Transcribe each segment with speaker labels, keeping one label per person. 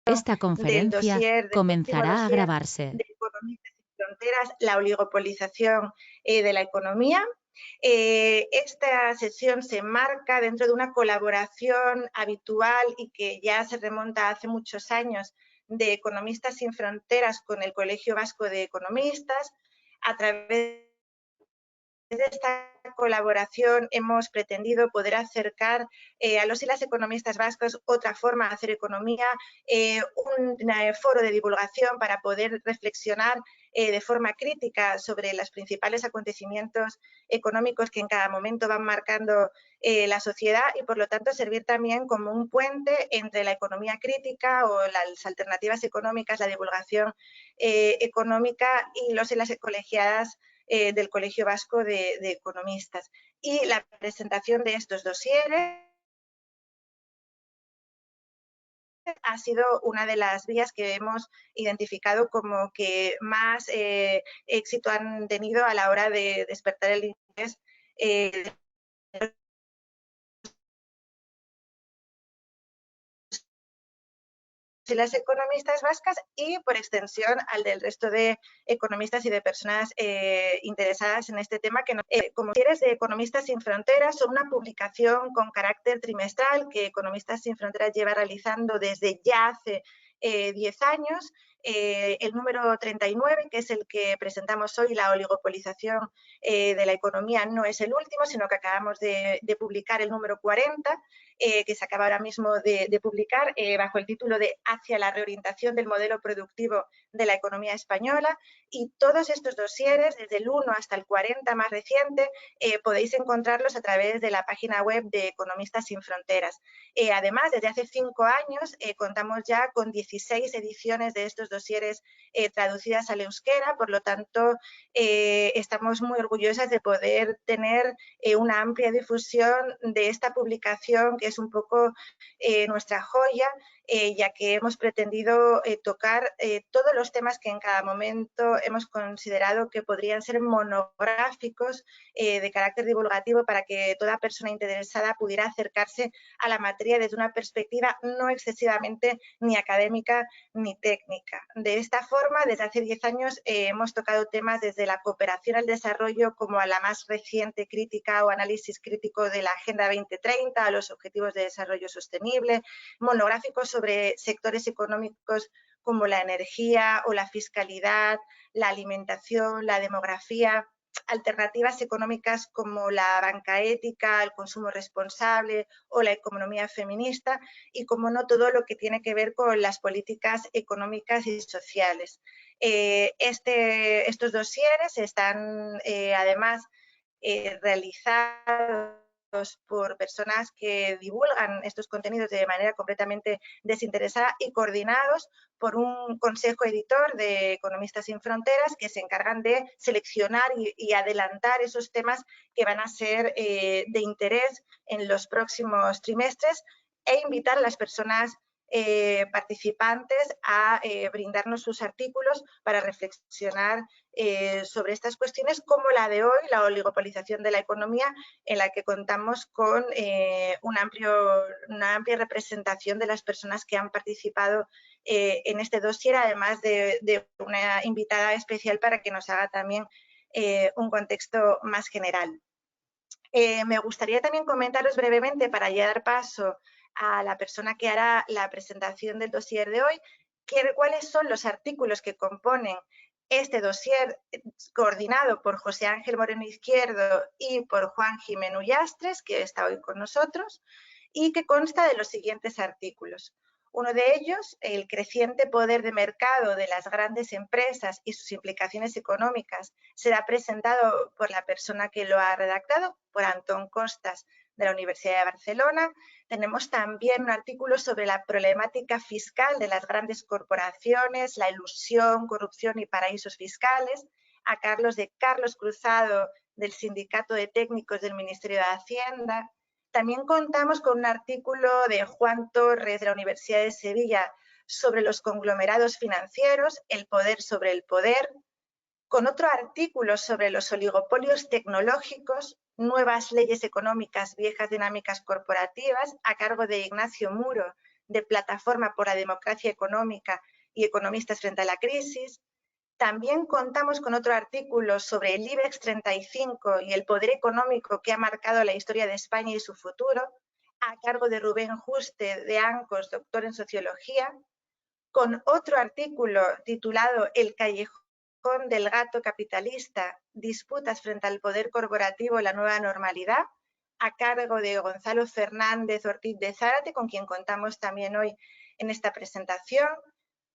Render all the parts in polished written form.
Speaker 1: Esta
Speaker 2: del
Speaker 1: conferencia
Speaker 2: dossier, del próximo
Speaker 1: comenzará a
Speaker 2: dossier
Speaker 1: grabarse.
Speaker 2: de Economistas sin Fronteras, la oligopolización de la economía. Esta sesión se enmarca dentro de una colaboración habitual y que ya se remonta a hace muchos años de Economistas sin Fronteras con el Colegio Vasco de Economistas. A través de esta colaboración hemos pretendido poder acercar a los y las economistas vascos otra forma de hacer economía, un foro de divulgación para poder reflexionar de forma crítica sobre los principales acontecimientos económicos que en cada momento van marcando la sociedad y, por lo tanto, servir también como un puente entre la economía crítica o las alternativas económicas, la divulgación económica y los y las colegiadas del Colegio Vasco de Economistas. Y la presentación de estos dosieres ha sido una de las vías que hemos identificado como que más éxito han tenido a la hora de despertar el interés de las economistas vascas y, por extensión, al del resto de economistas y de personas interesadas en este tema, que como Dossieres de Economistas sin Fronteras son una publicación con carácter trimestral que Economistas sin Fronteras lleva realizando desde ya hace 10 años. El número 39, que es el que presentamos hoy, la oligopolización de la economía, no es el último, sino que acabamos de publicar el número 40, que se acaba ahora mismo de publicar bajo el título de Hacia la reorientación del modelo productivo de la economía española, y todos estos dosieres, desde el 1 hasta el 40 más reciente, podéis encontrarlos a través de la página web de Economistas sin Fronteras. Además, desde hace 5 años contamos ya con 16 ediciones de estos dosieres traducidas al euskera, por lo tanto, estamos muy orgullosas de poder tener una amplia difusión de esta publicación, que es un poco nuestra joya, ya que hemos pretendido tocar todos los temas que en cada momento hemos considerado que podrían ser monográficos de carácter divulgativo para que toda persona interesada pudiera acercarse a la materia desde una perspectiva no excesivamente ni académica ni técnica. De esta forma, desde hace 10 años hemos tocado temas desde la cooperación al desarrollo como a la más reciente crítica o análisis crítico de la Agenda 2030, a los Objetivos de Desarrollo Sostenible, monográficos sobre sectores económicos como la energía o la fiscalidad, la alimentación, la demografía, alternativas económicas como la banca ética, el consumo responsable o la economía feminista y, como no, todo lo que tiene que ver con las políticas económicas y sociales. Estos dosieres están además realizados por personas que divulgan estos contenidos de manera completamente desinteresada y coordinados por un consejo editor de Economistas sin Fronteras que se encargan de seleccionar y adelantar esos temas que van a ser de interés en los próximos trimestres e invitar a las personas participantes a brindarnos sus artículos para reflexionar sobre estas cuestiones, como la de hoy, la oligopolización de la economía, en la que contamos con una amplia representación de las personas que han participado en este dossier, además de una invitada especial para que nos haga también un contexto más general. Me gustaría también comentaros brevemente, para ya dar paso a la persona que hará la presentación del dossier de hoy, cuáles son los artículos que componen este dossier coordinado por José Ángel Moreno Izquierdo y por Juan Jimeno Ullastres, que está hoy con nosotros, y que consta de los siguientes artículos. Uno de ellos, el creciente poder de mercado de las grandes empresas y sus implicaciones económicas, será presentado por la persona que lo ha redactado, por Antón Costas, de la Universidad de Barcelona. Tenemos también un artículo sobre la problemática fiscal de las grandes corporaciones, la elusión, corrupción y paraísos fiscales, a cargo de Carlos Cruzado, del Sindicato de Técnicos del Ministerio de Hacienda. También contamos con un artículo de Juan Torres, de la Universidad de Sevilla, sobre los conglomerados financieros, el poder sobre el poder, con otro artículo sobre los oligopolios tecnológicos, nuevas leyes económicas, viejas dinámicas corporativas, a cargo de Ignacio Muro, de Plataforma por la Democracia Económica y Economistas frente a la crisis. También contamos con otro artículo sobre el IBEX 35 y el poder económico que ha marcado la historia de España y su futuro, a cargo de Rubén Juste de Ancos, doctor en Sociología, con otro artículo titulado El callejón del gato capitalista, disputas frente al poder corporativo, la nueva normalidad, a cargo de Gonzalo Fernández Ortiz de Zárate, con quien contamos también hoy en esta presentación,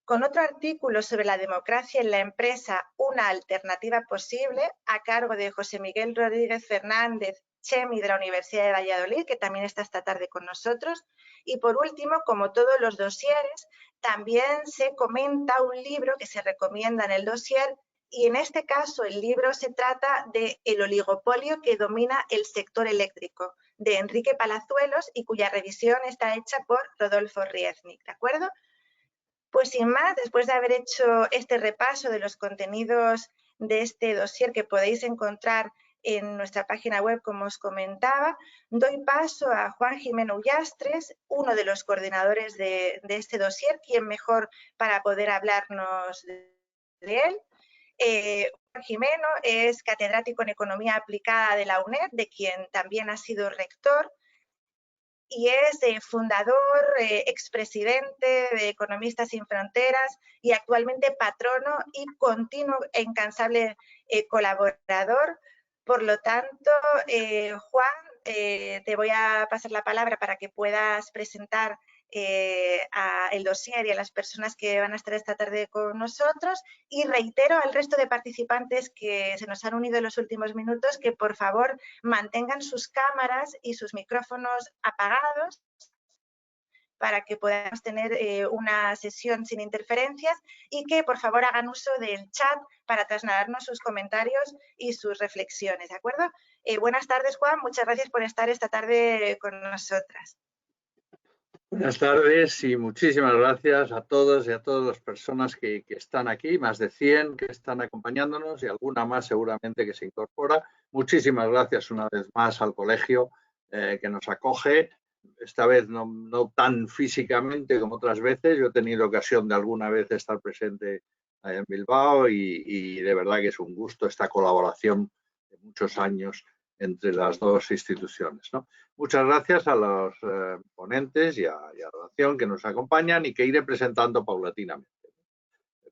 Speaker 2: con otro artículo sobre la democracia en la empresa, una alternativa posible, a cargo de José Miguel Rodríguez Fernández, Chemi de la Universidad de Valladolid, que también está esta tarde con nosotros. Y por último, como todos los dosieres, también se comenta un libro que se recomienda en el dossier, y en este caso el libro se trata de El oligopolio que domina el sector eléctrico, de Enrique Palazuelos, y cuya revisión está hecha por Rodolfo Rieznik, ¿de acuerdo? Pues sin más, después de haber hecho este repaso de los contenidos de este dossier que podéis encontrar en nuestra página web, como os comentaba, doy paso a Juan Jimeno Ullastres, uno de los coordinadores de este dossier, quien mejor para poder hablarnos de él. Juan Jimeno es catedrático en Economía Aplicada de la UNED, de quien también ha sido rector, y es fundador, expresidente de Economistas Sin Fronteras y actualmente patrono y continuo e incansable colaborador. Por lo tanto, Juan, te voy a pasar la palabra para que puedas presentar el dossier y a las personas que van a estar esta tarde con nosotros, y reitero al resto de participantes que se nos han unido en los últimos minutos que por favor mantengan sus cámaras y sus micrófonos apagados para que podamos tener una sesión sin interferencias, y que por favor hagan uso del chat para trasladarnos sus comentarios y sus reflexiones, ¿de acuerdo? Buenas tardes, Juan, muchas gracias por estar esta tarde con nosotras.
Speaker 1: Buenas tardes y muchísimas gracias a todos y a todas las personas que están aquí, más de 100 que están acompañándonos y alguna más seguramente que se incorpora. Muchísimas gracias una vez más al colegio que nos acoge, esta vez no tan físicamente como otras veces. Yo he tenido ocasión de alguna vez estar presente en Bilbao y de verdad que es un gusto esta colaboración de muchos años entre las dos instituciones, ¿no? Muchas gracias a los ponentes y a la relación que nos acompañan y que iré presentando paulatinamente.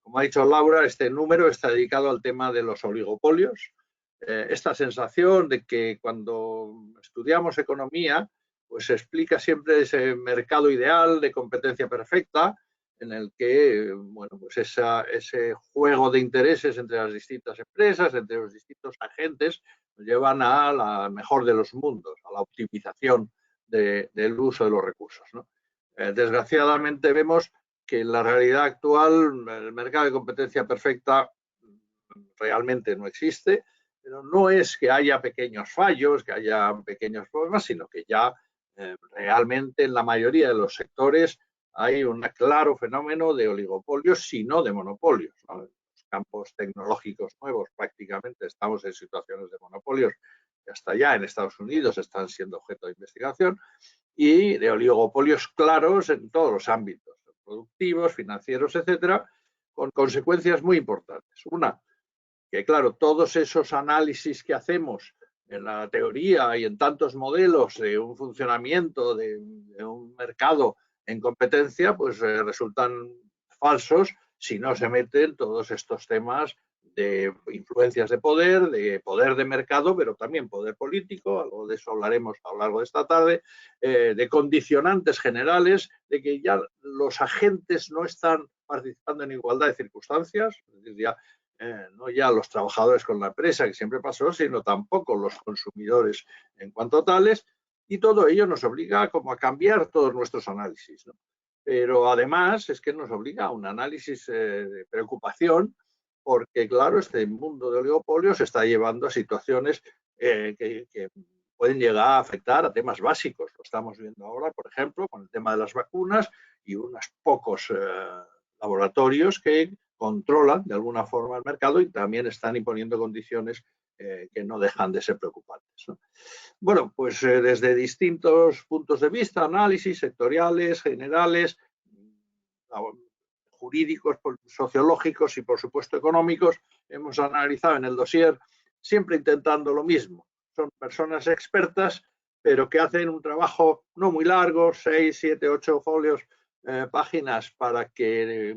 Speaker 1: Como ha dicho Laura, este número está dedicado al tema de los oligopolios. Esta sensación de que cuando estudiamos economía, pues se explica siempre ese mercado ideal de competencia perfecta en el que, bueno, pues ese juego de intereses entre las distintas empresas, entre los distintos agentes, nos llevan a la mejor de los mundos, a la optimización del uso de los recursos, ¿no? Desgraciadamente vemos que en la realidad actual el mercado de competencia perfecta realmente no existe, pero no es que haya pequeños fallos, que haya pequeños problemas, sino que ya realmente en la mayoría de los sectores hay un claro fenómeno de oligopolios, si no de monopolios, ¿no? En los campos tecnológicos nuevos prácticamente estamos en situaciones de monopolios que hasta ya en Estados Unidos están siendo objeto de investigación, y de oligopolios claros en todos los ámbitos, productivos, financieros, etcétera, con consecuencias muy importantes. Una, que claro, todos esos análisis que hacemos en la teoría y en tantos modelos de un funcionamiento de un mercado en competencia, pues resultan falsos si no se meten todos estos temas de influencias de poder de mercado, pero también poder político, algo de eso hablaremos a lo largo de esta tarde, de condicionantes generales, de que ya los agentes no están participando en igualdad de circunstancias, es decir, ya no ya los trabajadores con la empresa, que siempre pasó, sino tampoco los consumidores en cuanto tales, y todo ello nos obliga como a cambiar todos nuestros análisis, ¿no? Pero además es que nos obliga a un análisis de preocupación, porque claro, este mundo de oligopolios está llevando a situaciones que pueden llegar a afectar a temas básicos. Lo estamos viendo ahora, por ejemplo, con el tema de las vacunas y unos pocos laboratorios que controlan de alguna forma el mercado y también están imponiendo condiciones que no dejan de ser preocupantes, ¿no? Bueno, pues desde distintos puntos de vista, análisis sectoriales, generales, jurídicos, sociológicos y, por supuesto, económicos, hemos analizado en el dossier, siempre intentando lo mismo. Son personas expertas, pero que hacen un trabajo no muy largo, 6, 7, 8 folios, páginas, para que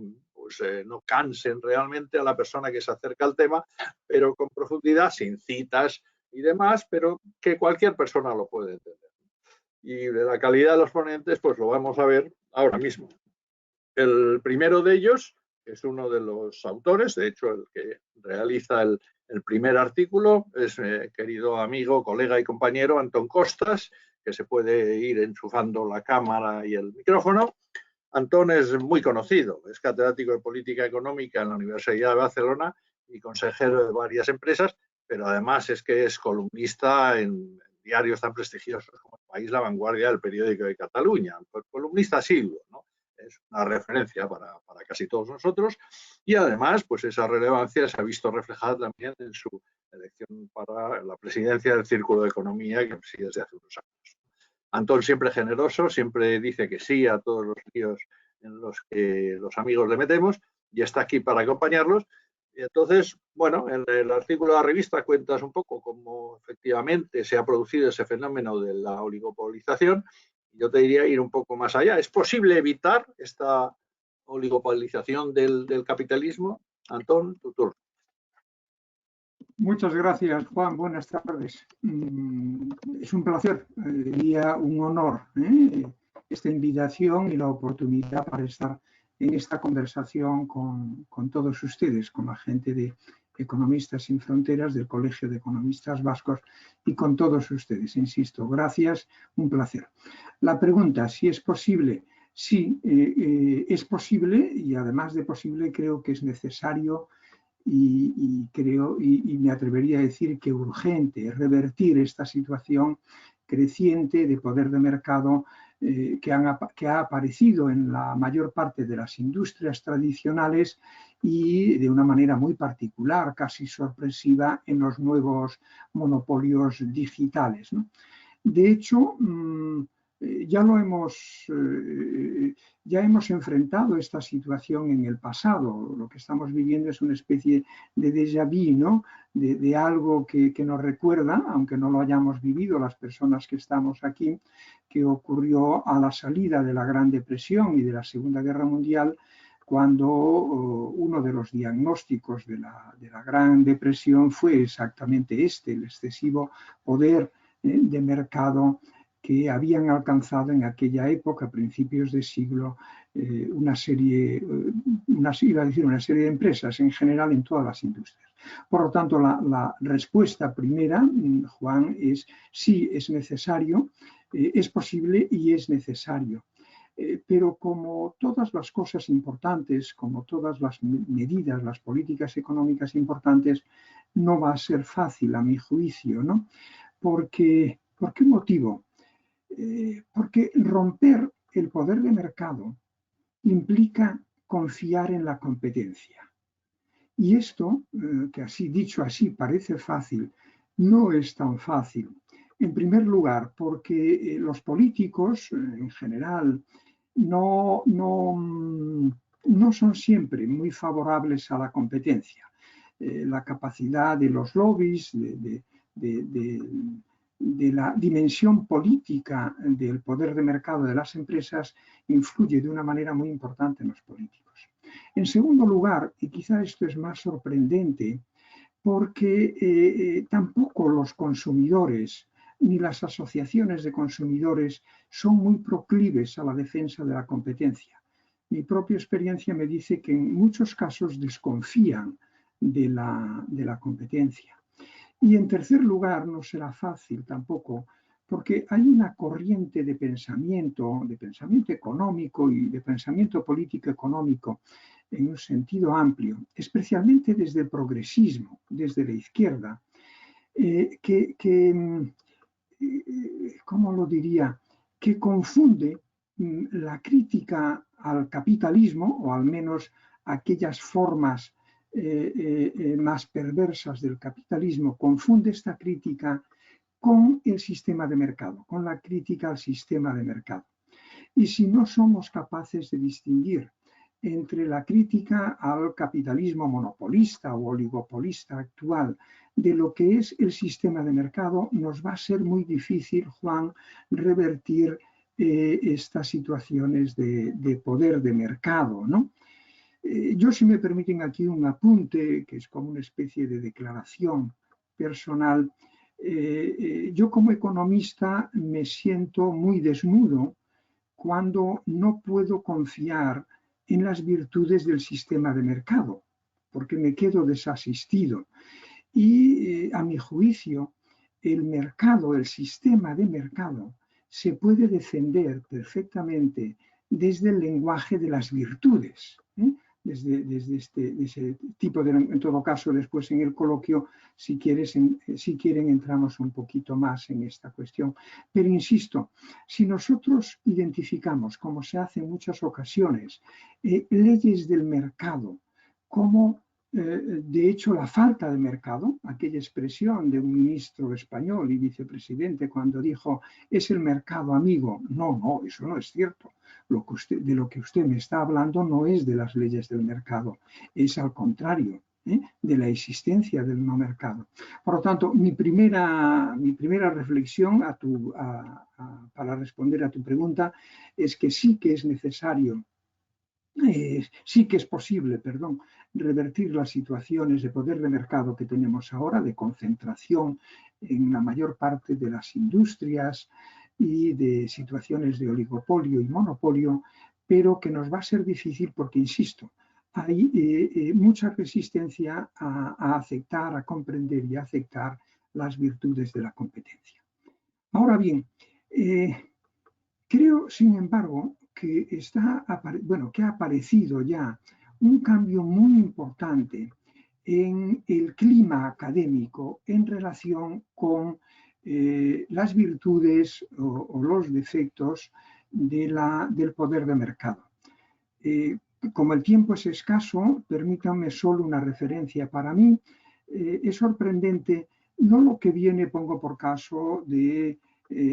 Speaker 1: no cansen realmente a la persona que se acerca al tema, pero con profundidad, sin citas y demás, pero que cualquier persona lo puede entender. Y de la calidad de los ponentes, pues lo vamos a ver ahora mismo. El primero de ellos es uno de los autores, de hecho el que realiza el primer artículo, es mi querido amigo, colega y compañero Antón Costas, que se puede ir enchufando la cámara y el micrófono. Antón es muy conocido, es catedrático de Política Económica en la Universidad de Barcelona y consejero de varias empresas, pero además es que es columnista en diarios tan prestigiosos como El País, La Vanguardia, El Periódico de Cataluña, columnista asiduo, ¿no? Es una referencia para casi todos nosotros y además pues esa relevancia se ha visto reflejada también en su elección para la presidencia del Círculo de Economía que preside desde hace unos años. Antón siempre generoso, siempre dice que sí a todos los líos en los que los amigos le metemos y está aquí para acompañarlos. Y entonces, bueno, en el artículo de la revista cuentas un poco cómo efectivamente se ha producido ese fenómeno de la oligopolización. Yo te diría ir un poco más allá. ¿Es posible evitar esta oligopolización del capitalismo? Antón, tu turno.
Speaker 3: Muchas gracias, Juan. Buenas tardes. Es un placer, diría un honor, esta invitación y la oportunidad para estar en esta conversación con todos ustedes, con la gente de Economistas Sin Fronteras, del Colegio de Economistas Vascos y con todos ustedes. Insisto, gracias, un placer. La pregunta, si es posible, sí, es posible y además de posible creo que es necesario y me atrevería a decir que urgente revertir esta situación creciente de poder de mercado que ha aparecido en la mayor parte de las industrias tradicionales y de una manera muy particular, casi sorpresiva, en los nuevos monopolios digitales, ¿no? De hecho, ya hemos enfrentado esta situación en el pasado. Lo que estamos viviendo es una especie de déjà vu, ¿no? De algo que nos recuerda, aunque no lo hayamos vivido las personas que estamos aquí, que ocurrió a la salida de la Gran Depresión y de la Segunda Guerra Mundial, cuando uno de los diagnósticos de la Gran Depresión fue exactamente este, el excesivo poder de mercado que habían alcanzado en aquella época, a principios de siglo, una serie de empresas en general en todas las industrias. Por lo tanto, la respuesta primera, Juan, es sí, es necesario, es posible y es necesario. Pero como todas las cosas importantes, como todas las medidas, las políticas económicas importantes, no va a ser fácil, a mi juicio, ¿no? ¿Por qué motivo? Porque romper el poder de mercado implica confiar en la competencia. Y esto, que así dicho así parece fácil, no es tan fácil. En primer lugar, porque los políticos en general no son siempre muy favorables a la competencia. La capacidad de los lobbies, de la dimensión política del poder de mercado de las empresas influye de una manera muy importante en los políticos. En segundo lugar, y quizá esto es más sorprendente, porque tampoco los consumidores ni las asociaciones de consumidores son muy proclives a la defensa de la competencia. Mi propia experiencia me dice que en muchos casos desconfían de la competencia. Y en tercer lugar, no será fácil tampoco, porque hay una corriente de pensamiento económico y de pensamiento político económico en un sentido amplio, especialmente desde el progresismo, desde la izquierda, ¿cómo lo diría?, que confunde la crítica al capitalismo, o al menos aquellas formas más perversas del capitalismo, confunde esta crítica con el sistema de mercado, con la crítica al sistema de mercado. Y si no somos capaces de distinguir entre la crítica al capitalismo monopolista o oligopolista actual de lo que es el sistema de mercado, nos va a ser muy difícil, Juan, revertir estas situaciones de poder de mercado, ¿no? Yo, si me permiten aquí un apunte, que es como una especie de declaración personal, yo como economista me siento muy desnudo cuando no puedo confiar en las virtudes del sistema de mercado, porque me quedo desasistido. Y a mi juicio, el mercado, el sistema de mercado, se puede defender perfectamente desde el lenguaje de las virtudes, desde ese tipo de, en todo caso, después en el coloquio, si quieren, entramos un poquito más en esta cuestión. Pero insisto, si nosotros identificamos, como se hace en muchas ocasiones, leyes del mercado como de hecho, la falta de mercado, aquella expresión de un ministro español y vicepresidente cuando dijo es el mercado amigo. No, eso no es cierto. De lo que usted me está hablando no es de las leyes del mercado, es al contrario, de la existencia del no mercado. Por lo tanto, mi primera reflexión para responder a tu pregunta es que sí que es necesario, sí que es posible, revertir las situaciones de poder de mercado que tenemos ahora, de concentración en la mayor parte de las industrias y de situaciones de oligopolio y monopolio, pero que nos va a ser difícil porque, insisto, hay mucha resistencia a aceptar, a comprender y a aceptar las virtudes de la competencia. Ahora bien, creo, sin embargo, que ha aparecido ya un cambio muy importante en el clima académico en relación con las virtudes o los defectos del poder de mercado. Como el tiempo es escaso, permítanme solo una referencia para mí. Es sorprendente, no lo que viene, pongo por caso, de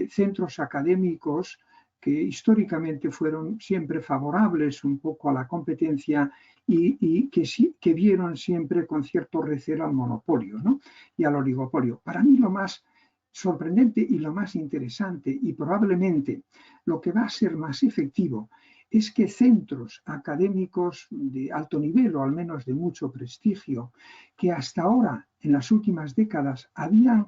Speaker 3: centros académicos que históricamente fueron siempre favorables un poco a la competencia y que vieron siempre con cierto recelo al monopolio, ¿no? Y al oligopolio. Para mí lo más sorprendente y lo más interesante y probablemente lo que va a ser más efectivo es que centros académicos de alto nivel o al menos de mucho prestigio que hasta ahora en las últimas décadas habían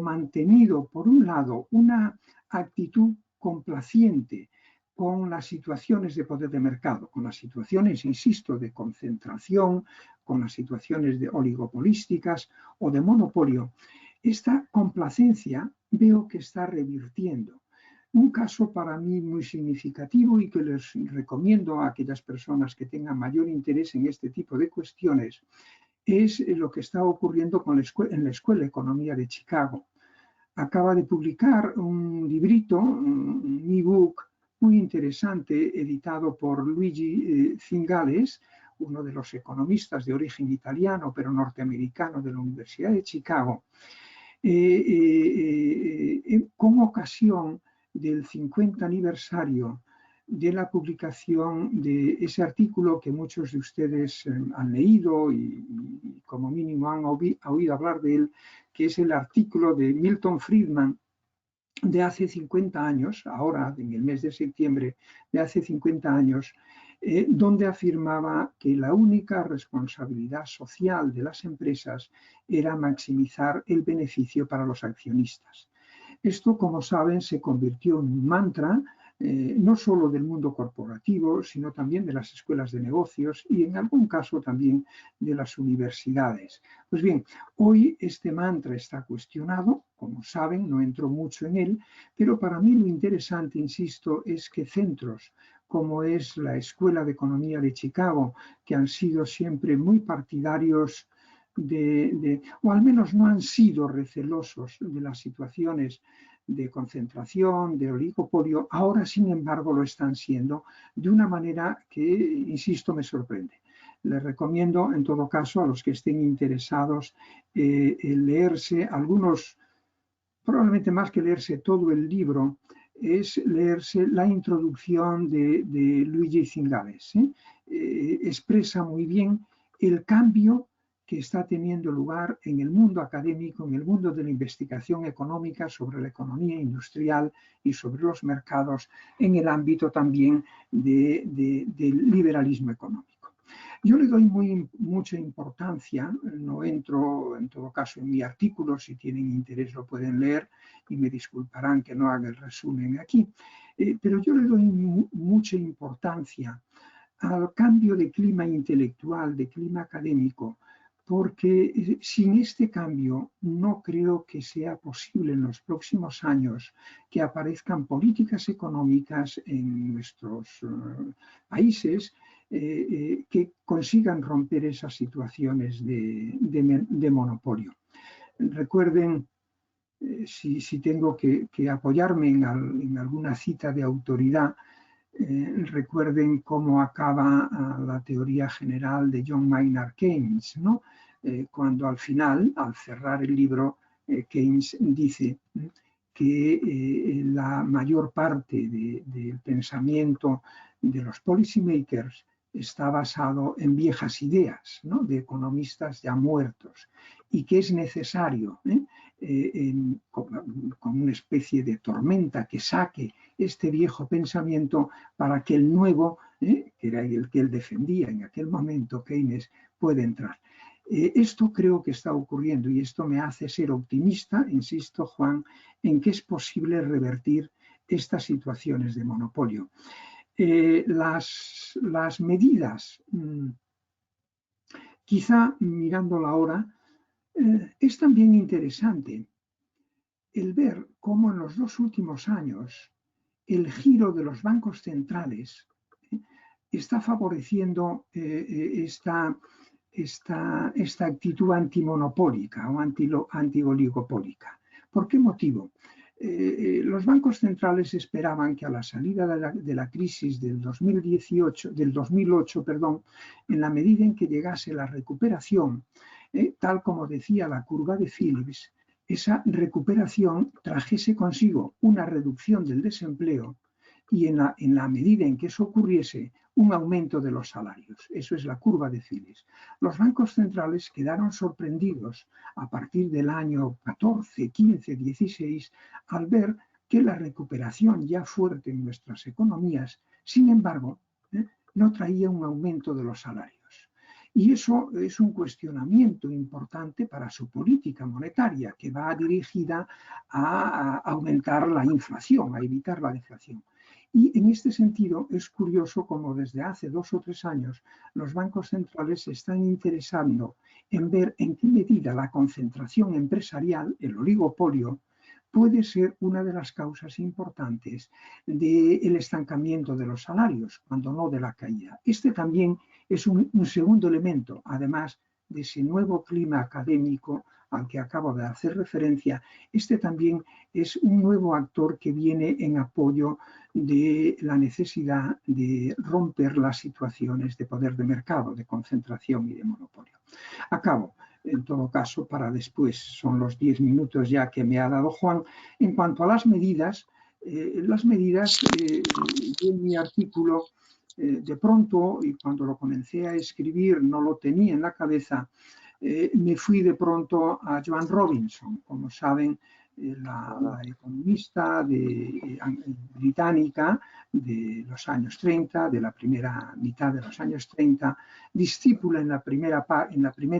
Speaker 3: mantenido por un lado una actitud complaciente con las situaciones de poder de mercado, con las situaciones, insisto, de concentración, con las situaciones de oligopolísticas o de monopolio. Esta complacencia veo que está revirtiendo. Un caso para mí muy significativo y que les recomiendo a aquellas personas que tengan mayor interés en este tipo de cuestiones es lo que está ocurriendo en la Escuela de Economía de Chicago. Acaba de publicar un librito, un ebook muy interesante, editado por Luigi Zingales, uno de los economistas de origen italiano, pero norteamericano de la Universidad de Chicago, con ocasión del 50 aniversario de la publicación de ese artículo que muchos de ustedes han leído y como mínimo han oído hablar de él, que es el artículo de Milton Friedman de hace 50 años, ahora en el mes de septiembre de hace 50 años, donde afirmaba que la única responsabilidad social de las empresas era maximizar el beneficio para los accionistas. Esto, como saben, se convirtió en un mantra no solo del mundo corporativo, sino también de las escuelas de negocios y en algún caso también de las universidades. Pues bien, hoy este mantra está cuestionado, como saben, no entro mucho en él, pero para mí lo interesante, insisto, es que centros como es la Escuela de Economía de Chicago, que han sido siempre muy partidarios o al menos no han sido recelosos de las situaciones de concentración, de oligopolio, ahora sin embargo lo están siendo de una manera que, insisto, me sorprende. Les recomiendo, en todo caso, a los que estén interesados, leerse algunos, probablemente más que leerse todo el libro, es leerse la introducción de Luigi Zingales. Expresa muy bien el cambio que está teniendo lugar en el mundo académico, en el mundo de la investigación económica sobre la economía industrial y sobre los mercados, en el ámbito también del liberalismo económico. Yo le doy mucha importancia, no entro en todo caso en mi artículo, si tienen interés lo pueden leer y me disculparán que no haga el resumen aquí, pero yo le doy mucha importancia al cambio de clima intelectual, de clima académico, porque sin este cambio no creo que sea posible en los próximos años que aparezcan políticas económicas en nuestros países que consigan romper esas situaciones de monopolio. Recuerden, si tengo que apoyarme en alguna cita de autoridad, recuerden cómo acaba la teoría general de John Maynard Keynes, ¿no? Cuando al final, al cerrar el libro, Keynes dice que la mayor parte del pensamiento de los policymakers está basado en viejas ideas, ¿no? De economistas ya muertos, y que es necesario, con una especie de tormenta, que saque este viejo pensamiento para que el nuevo, que era el que él defendía en aquel momento, Keynes, pueda entrar. Esto creo que está ocurriendo y esto me hace ser optimista, insisto, Juan, en que es posible revertir estas situaciones de monopolio. Las medidas, quizá mirando la hora, es también interesante el ver cómo en los 2 últimos años el giro de los bancos centrales está favoreciendo esta actitud antimonopólica o antioligopólica. ¿Por qué motivo? Los bancos centrales esperaban que a la salida de la crisis del 2008, en la medida en que llegase la recuperación, tal como decía la curva de Phillips, esa recuperación trajese consigo una reducción del desempleo y en la medida en que eso ocurriese, un aumento de los salarios. Eso es la curva de Phillips. Los bancos centrales quedaron sorprendidos a partir del año 14, 15, 16 al ver que la recuperación ya fuerte en nuestras economías, sin embargo, no traía un aumento de los salarios. Y eso es un cuestionamiento importante para su política monetaria, que va dirigida a aumentar la inflación, a evitar la deflación. Y en este sentido es curioso cómo desde hace 2 o 3 años los bancos centrales se están interesando en ver en qué medida la concentración empresarial, el oligopolio, puede ser una de las causas importantes del estancamiento de los salarios, cuando no de la caída. Este también es un segundo elemento, además de ese nuevo clima académico al que acabo de hacer referencia. Este también es un nuevo actor que viene en apoyo de la necesidad de romper las situaciones de poder de mercado, de concentración y de monopolio. Acabo. En todo caso, para después, son los 10 minutos ya que me ha dado Juan. En cuanto a las medidas, yo en mi artículo, de pronto, y cuando lo comencé a escribir no lo tenía en la cabeza, me fui de pronto a Joan Robinson, como saben, la economista británica de los años 30, de la primera mitad de los años 30, discípula en la primera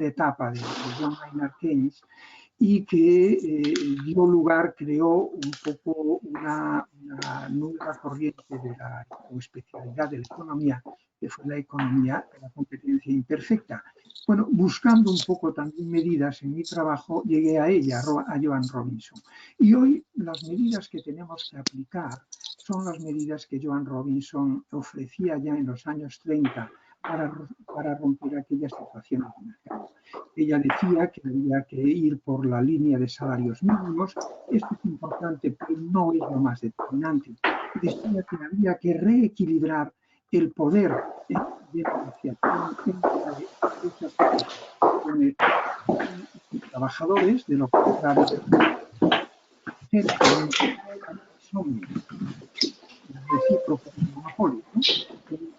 Speaker 3: etapa de John Maynard Keynes, y que dio lugar, creó un poco una nueva corriente o especialidad de la economía, que fue la economía de la competencia imperfecta. Bueno, buscando un poco también medidas en mi trabajo, llegué a ella, a Joan Robinson. Y hoy las medidas que tenemos que aplicar son las medidas que Joan Robinson ofrecía ya en los años 30 para romper aquellas situaciones de mercado. Ella decía que había que ir por la línea de salarios mínimos. Esto es importante, pero no es lo más determinante. Decía que había que reequilibrar el poder de negociación entre esas organizaciones y trabajadores, de lo contrario, son recíprocos de monopolio, ¿no?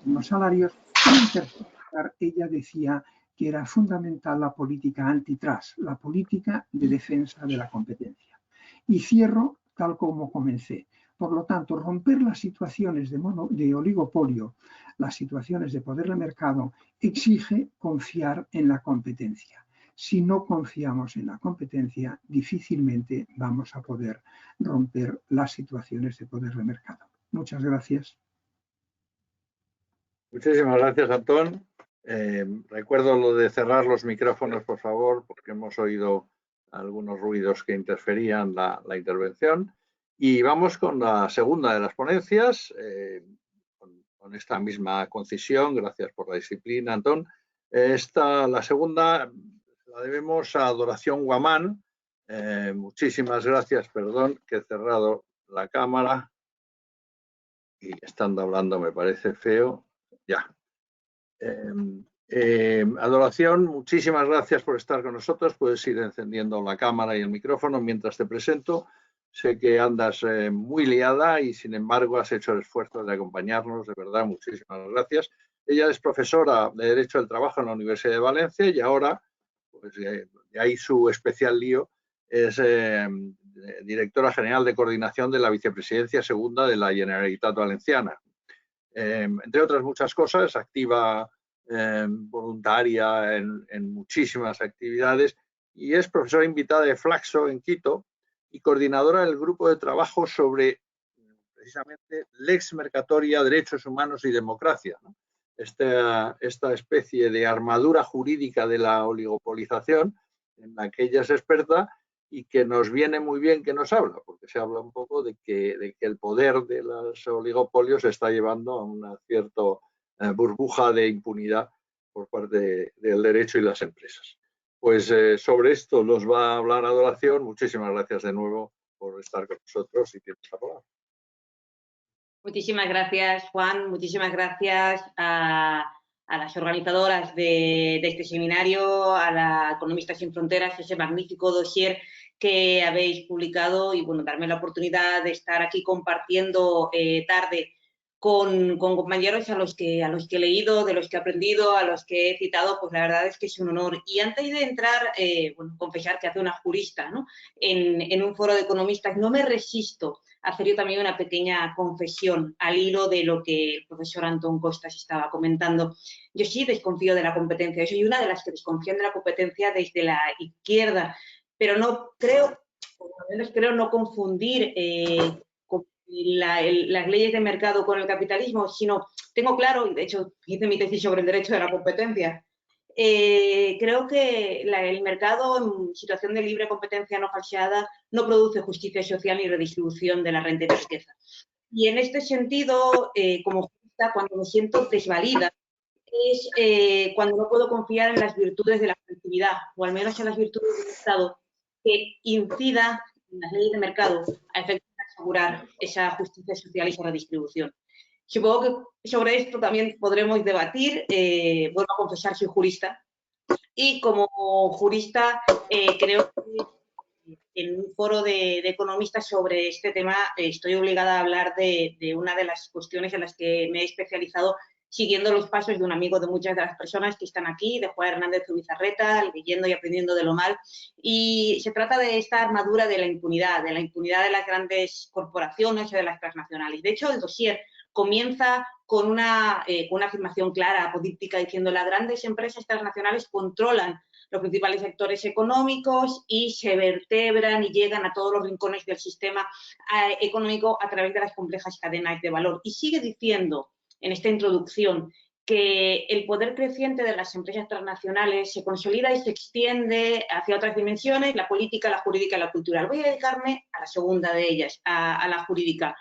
Speaker 3: En los salarios, y en tercer lugar, ella decía que era fundamental la política antitrust, la política de defensa de la competencia. Y cierro tal como comencé. Por lo tanto, romper las situaciones de oligopolio, las situaciones de poder de mercado, exige confiar en la competencia. Si no confiamos en la competencia, difícilmente vamos a poder romper las situaciones de poder de mercado. Muchas gracias.
Speaker 1: Muchísimas gracias, Antón. Recuerdo lo de cerrar los micrófonos, por favor, porque hemos oído algunos ruidos que interferían la intervención. Y vamos con la segunda de las ponencias, con esta misma concisión. Gracias por la disciplina, Antón. La segunda la debemos a Adoración Guamán. Muchísimas gracias. Perdón, que he cerrado la cámara y estando hablando me parece feo. Ya. Adoración, muchísimas gracias por estar con nosotros. Puedes ir encendiendo la cámara y el micrófono mientras te presento. Sé que andas muy liada y, sin embargo, has hecho el esfuerzo de acompañarnos. De verdad, muchísimas gracias. Ella es profesora de Derecho del Trabajo en la Universidad de Valencia y ahora, pues de ahí su especial lío, es directora general de coordinación de la vicepresidencia segunda de la Generalitat Valenciana. Entre otras muchas cosas, activa voluntaria en muchísimas actividades y es profesora invitada de Flaxo en Quito y coordinadora del grupo de trabajo sobre precisamente Lex Mercatoria, Derechos Humanos y Democracia, ¿no? Esta especie de armadura jurídica de la oligopolización en la que ella es experta y que nos viene muy bien que nos habla, porque se habla un poco de que el poder de los oligopolios se está llevando a una cierta burbuja de impunidad por parte del derecho y las empresas. Pues sobre esto nos va a hablar Adoración. Muchísimas gracias de nuevo por estar con nosotros y tienes la palabra.
Speaker 4: Muchísimas gracias, Juan. Muchísimas gracias a las organizadoras de este seminario, a la Economistas sin Fronteras, ese magnífico dossier que habéis publicado y, bueno, darme la oportunidad de estar aquí compartiendo tarde con compañeros a los que he leído, de los que he aprendido, a los que he citado. Pues la verdad es que es un honor. Y antes de entrar, bueno, confesar que hace una jurista, ¿no?, en un foro de economistas, no me resisto a hacer yo también una pequeña confesión al hilo de lo que el profesor Antón Costas estaba comentando. Yo sí desconfío de la competencia. Yo soy una de las que desconfían de la competencia desde la izquierda, pero no creo, por lo menos creo no confundir las leyes de mercado con el capitalismo, sino tengo claro, y de hecho hice mi tesis sobre el derecho de la competencia, creo que el mercado en situación de libre competencia no falseada no produce justicia social ni redistribución de la renta y la riqueza. Y en este sentido, como jurista, cuando me siento desvalida, es cuando no puedo confiar en las virtudes de la colectividad, o al menos en las virtudes del Estado, que incida en las leyes de mercado a efectos de asegurar esa justicia social y esa redistribución. Supongo que sobre esto también podremos debatir. Vuelvo a confesar, soy jurista. Y como jurista creo que en un foro de economistas sobre este tema estoy obligada a hablar de una de las cuestiones en las que me he especializado siguiendo los pasos de un amigo de muchas de las personas que están aquí, de Juan Hernández Zubizarreta, leyendo y aprendiendo de lo mal. Y se trata de esta armadura de la impunidad de las grandes corporaciones o de las transnacionales. De hecho, el dossier comienza con una afirmación clara, apodíptica, diciendo: las grandes empresas transnacionales controlan los principales sectores económicos y se vertebran y llegan a todos los rincones del sistema económico a través de las complejas cadenas de valor. Y sigue diciendo en esta introducción que el poder creciente de las empresas transnacionales se consolida y se extiende hacia otras dimensiones: la política, la jurídica y la cultural. Voy a dedicarme a la segunda de ellas, a la jurídica.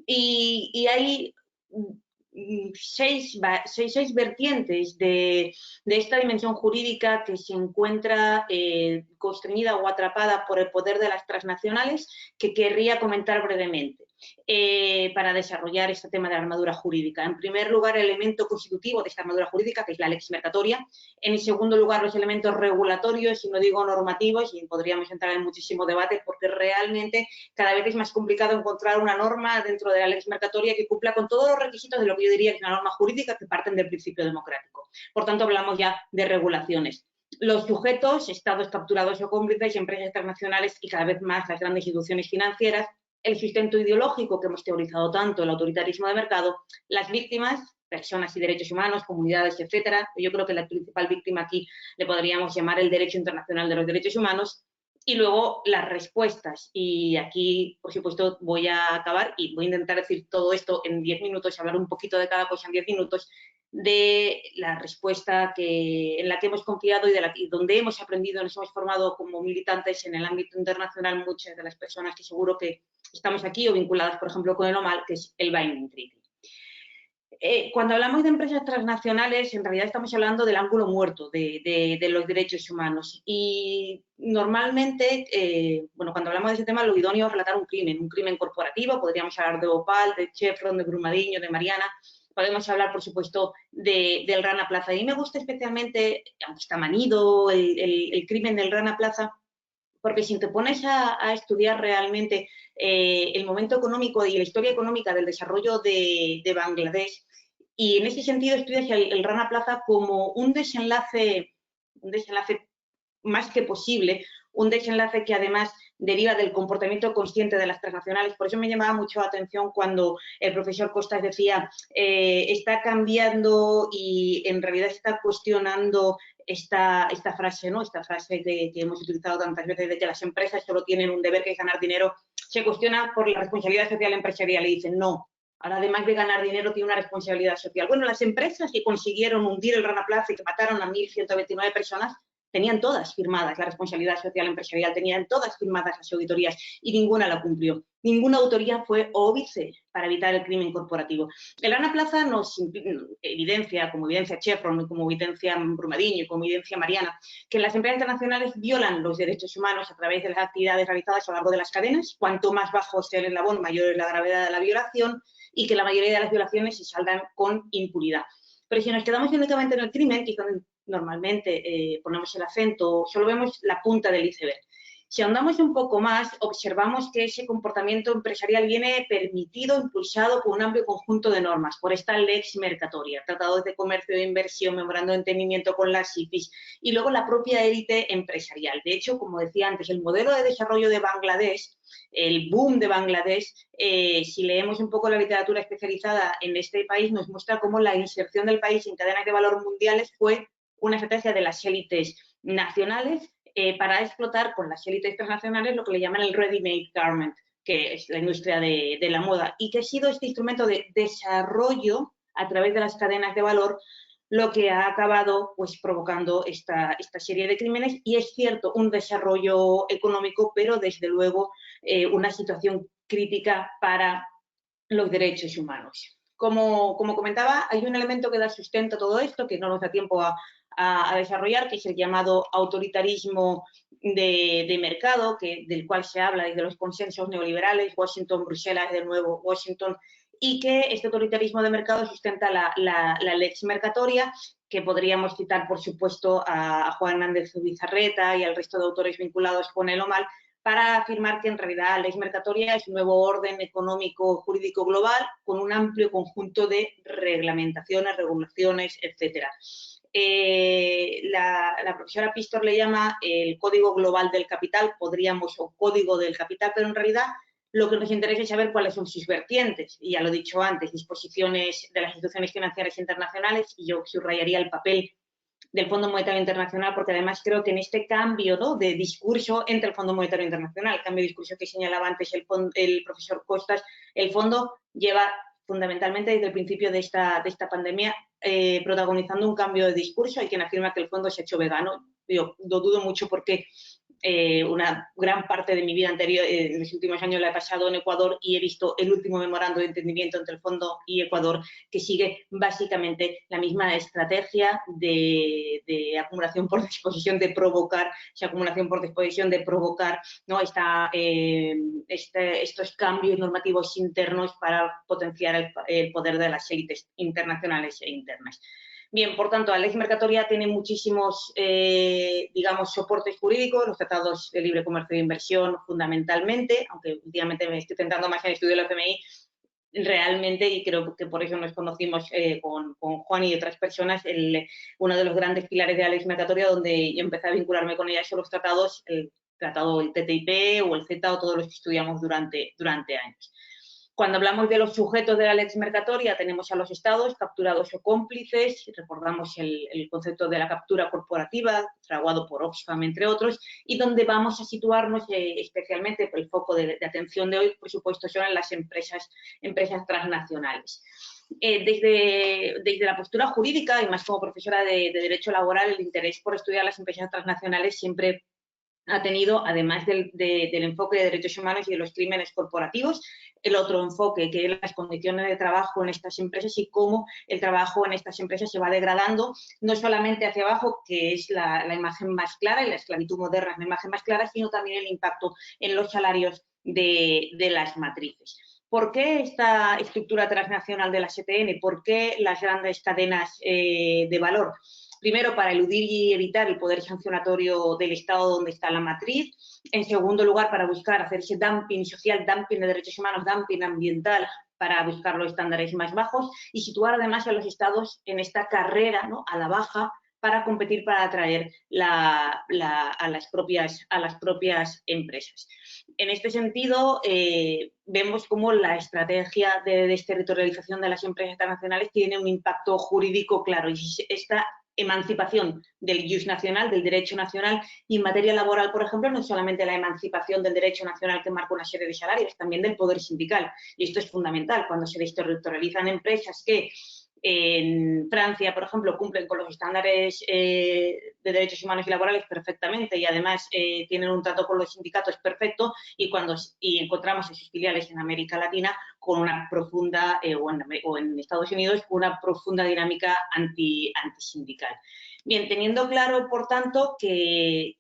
Speaker 4: Y hay seis vertientes de esta dimensión jurídica que se encuentra constreñida o atrapada por el poder de las transnacionales, que querría comentar brevemente. para desarrollar este tema de la armadura jurídica. En primer lugar, el elemento constitutivo de esta armadura jurídica, que es la lex mercatoria. En segundo lugar, los elementos regulatorios, y no digo normativos, y podríamos entrar en muchísimo debate, porque realmente cada vez es más complicado encontrar una norma dentro de la lex mercatoria que cumpla con todos los requisitos de lo que yo diría que es una norma jurídica que parten del principio democrático. Por tanto, hablamos ya de regulaciones. Los sujetos, estados capturados o cómplices, empresas transnacionales y cada vez más las grandes instituciones financieras, el sustento ideológico que hemos teorizado tanto, el autoritarismo de mercado, las víctimas, personas y derechos humanos, comunidades, etcétera. Yo creo que la principal víctima aquí le podríamos llamar el derecho internacional de los derechos humanos, y luego las respuestas. Y aquí, por supuesto, voy a acabar y voy a intentar decir todo esto en 10 minutos, hablar un poquito de cada cosa en 10 minutos, de la respuesta en la que hemos confiado y donde hemos aprendido, nos hemos formado como militantes en el ámbito internacional, muchas de las personas que seguro que estamos aquí o vinculadas, por ejemplo, con el OMAL, que es el Binding Treaty. Cuando hablamos de empresas transnacionales, en realidad estamos hablando del ángulo muerto de los derechos humanos. Y normalmente, bueno, cuando hablamos de ese tema, lo idóneo es relatar un crimen corporativo. Podríamos hablar de Opal, de Chevron, de Brumadinho, de Mariana. Podemos hablar, por supuesto, del Rana Plaza. Y me gusta especialmente, aunque está manido, el crimen del Rana Plaza, porque si te pones a estudiar realmente el momento económico y la historia económica del desarrollo de Bangladesh, y en ese sentido estudias el Rana Plaza como un desenlace más que posible, un desenlace que además deriva del comportamiento consciente de las transnacionales. Por eso me llamaba mucho la atención cuando el profesor Costas decía está cambiando y en realidad está cuestionando esta frase, ¿no? Esta frase que hemos utilizado tantas veces de que las empresas solo tienen un deber que es ganar dinero. Se cuestiona por la responsabilidad social empresarial y dicen no. Ahora, además de ganar dinero, tiene una responsabilidad social. Bueno, las empresas que consiguieron hundir el Rana Plaza y que mataron a 1.129 personas tenían todas firmadas la responsabilidad social empresarial, tenían todas firmadas las auditorías y ninguna la cumplió. Ninguna auditoría fue óbice para evitar el crimen corporativo. El Rana Plaza nos evidencia, como evidencia Chevron, como evidencia Brumadinho, como evidencia Mariana, que las empresas internacionales violan los derechos humanos a través de las actividades realizadas a lo largo de las cadenas. Cuanto más bajo sea el eslabón, mayor es la gravedad de la violación, y que la mayoría de las violaciones se saldan con impunidad. Pero si nos quedamos únicamente en el crimen, que es donde normalmente ponemos el acento, solo vemos la punta del iceberg. Si ahondamos un poco más, observamos que ese comportamiento empresarial viene permitido, impulsado por un amplio conjunto de normas, por esta lex mercatoria, tratados de comercio e inversión, memorando de entendimiento con las IPIs y luego la propia élite empresarial. De hecho, como decía antes, el modelo de desarrollo de Bangladesh, el boom de Bangladesh, si leemos un poco la literatura especializada en este país, nos muestra cómo la inserción del país en cadenas de valor mundiales fue una estrategia de las élites nacionales para explotar con las élites transnacionales lo que le llaman el ready-made garment, que es la industria de la moda, y que ha sido este instrumento de desarrollo a través de las cadenas de valor lo que ha acabado pues provocando esta serie de crímenes. Y es cierto, un desarrollo económico, pero desde luego una situación crítica para los derechos humanos. Como comentaba, hay un elemento que da sustento a todo esto, que no nos da tiempo a desarrollar, que es el llamado autoritarismo de mercado, del cual se habla desde los consensos neoliberales, Washington, Bruselas, de nuevo Washington, y que este autoritarismo de mercado sustenta la lex mercatoria, que podríamos citar, por supuesto, a Juan Hernández Zubizarreta y al resto de autores vinculados con el OMAL, para afirmar que en realidad la lex mercatoria es un nuevo orden económico jurídico global con un amplio conjunto de reglamentaciones, regulaciones, etcétera. La profesora Pistor le llama el Código Global del Capital, o Código del Capital, pero en realidad lo que nos interesa es saber cuáles son sus vertientes. Y ya lo he dicho antes, disposiciones de las instituciones financieras internacionales, y yo subrayaría el papel del Fondo Monetario Internacional, porque además creo que en este cambio, ¿no?, de discurso entre el Fondo Monetario Internacional, el cambio de discurso que señalaba antes el profesor Costas, el fondo lleva fundamentalmente desde el principio de esta pandemia protagonizando un cambio de discurso. Hay quien afirma que el fondo se ha hecho vegano. Yo lo dudo mucho porque una gran parte de mi vida anterior, en los últimos años la he pasado en Ecuador y he visto el último memorando de entendimiento entre el Fondo y Ecuador, que sigue básicamente la misma estrategia de acumulación por disposición de provocar, acumulación por disposición de provocar, ¿no? Estos cambios normativos internos para potenciar el poder de las élites internacionales e internas. Bien, por tanto, la ley mercatoria tiene muchísimos, digamos, soportes jurídicos, los tratados de libre comercio e inversión fundamentalmente, aunque últimamente me estoy centrando más en el estudio del FMI, realmente, y creo que por eso nos conocimos con Juan y otras personas, uno de los grandes pilares de la ley mercatoria donde yo empecé a vincularme con ella son los tratados, el tratado del TTIP o el CETA o todos los que estudiamos durante años. Cuando hablamos de los sujetos de la lex mercatoria, tenemos a los estados, capturados o cómplices, recordamos el concepto de la captura corporativa, fraguado por Oxfam, entre otros, y donde vamos a situarnos especialmente, el foco de atención de hoy, por supuesto, son en las empresas transnacionales. Desde la postura jurídica, y más como profesora de Derecho Laboral, el interés por estudiar las empresas transnacionales siempre ha tenido, además del enfoque de derechos humanos y de los crímenes corporativos, el otro enfoque, que es las condiciones de trabajo en estas empresas y cómo el trabajo en estas empresas se va degradando, no solamente hacia abajo, que es la imagen más clara, y la esclavitud moderna es la imagen más clara, sino también el impacto en los salarios de las matrices. ¿Por qué esta estructura transnacional de la STN? ¿Por qué las grandes cadenas de valor? Primero, para eludir y evitar el poder sancionatorio del Estado donde está la matriz. En segundo lugar, para buscar hacer ese dumping social, dumping de derechos humanos, dumping ambiental, para buscar los estándares más bajos y situar además a los Estados en esta carrera, ¿no?, a la baja para competir, para atraer a las propias empresas. En este sentido, vemos cómo la estrategia de desterritorialización de las empresas internacionales tiene un impacto jurídico claro, y esta emancipación del jus nacional, del derecho nacional, y en materia laboral, por ejemplo, no es solamente la emancipación del derecho nacional que marca una serie de salarios, también del poder sindical. Y esto es fundamental cuando se desterritorializan empresas que en Francia, por ejemplo, cumplen con los estándares de derechos humanos y laborales perfectamente y además tienen un trato con los sindicatos perfecto, y encontramos en sus filiales en América Latina con una profunda, o en Estados Unidos, una profunda dinámica antisindical. Bien, teniendo claro, por tanto, que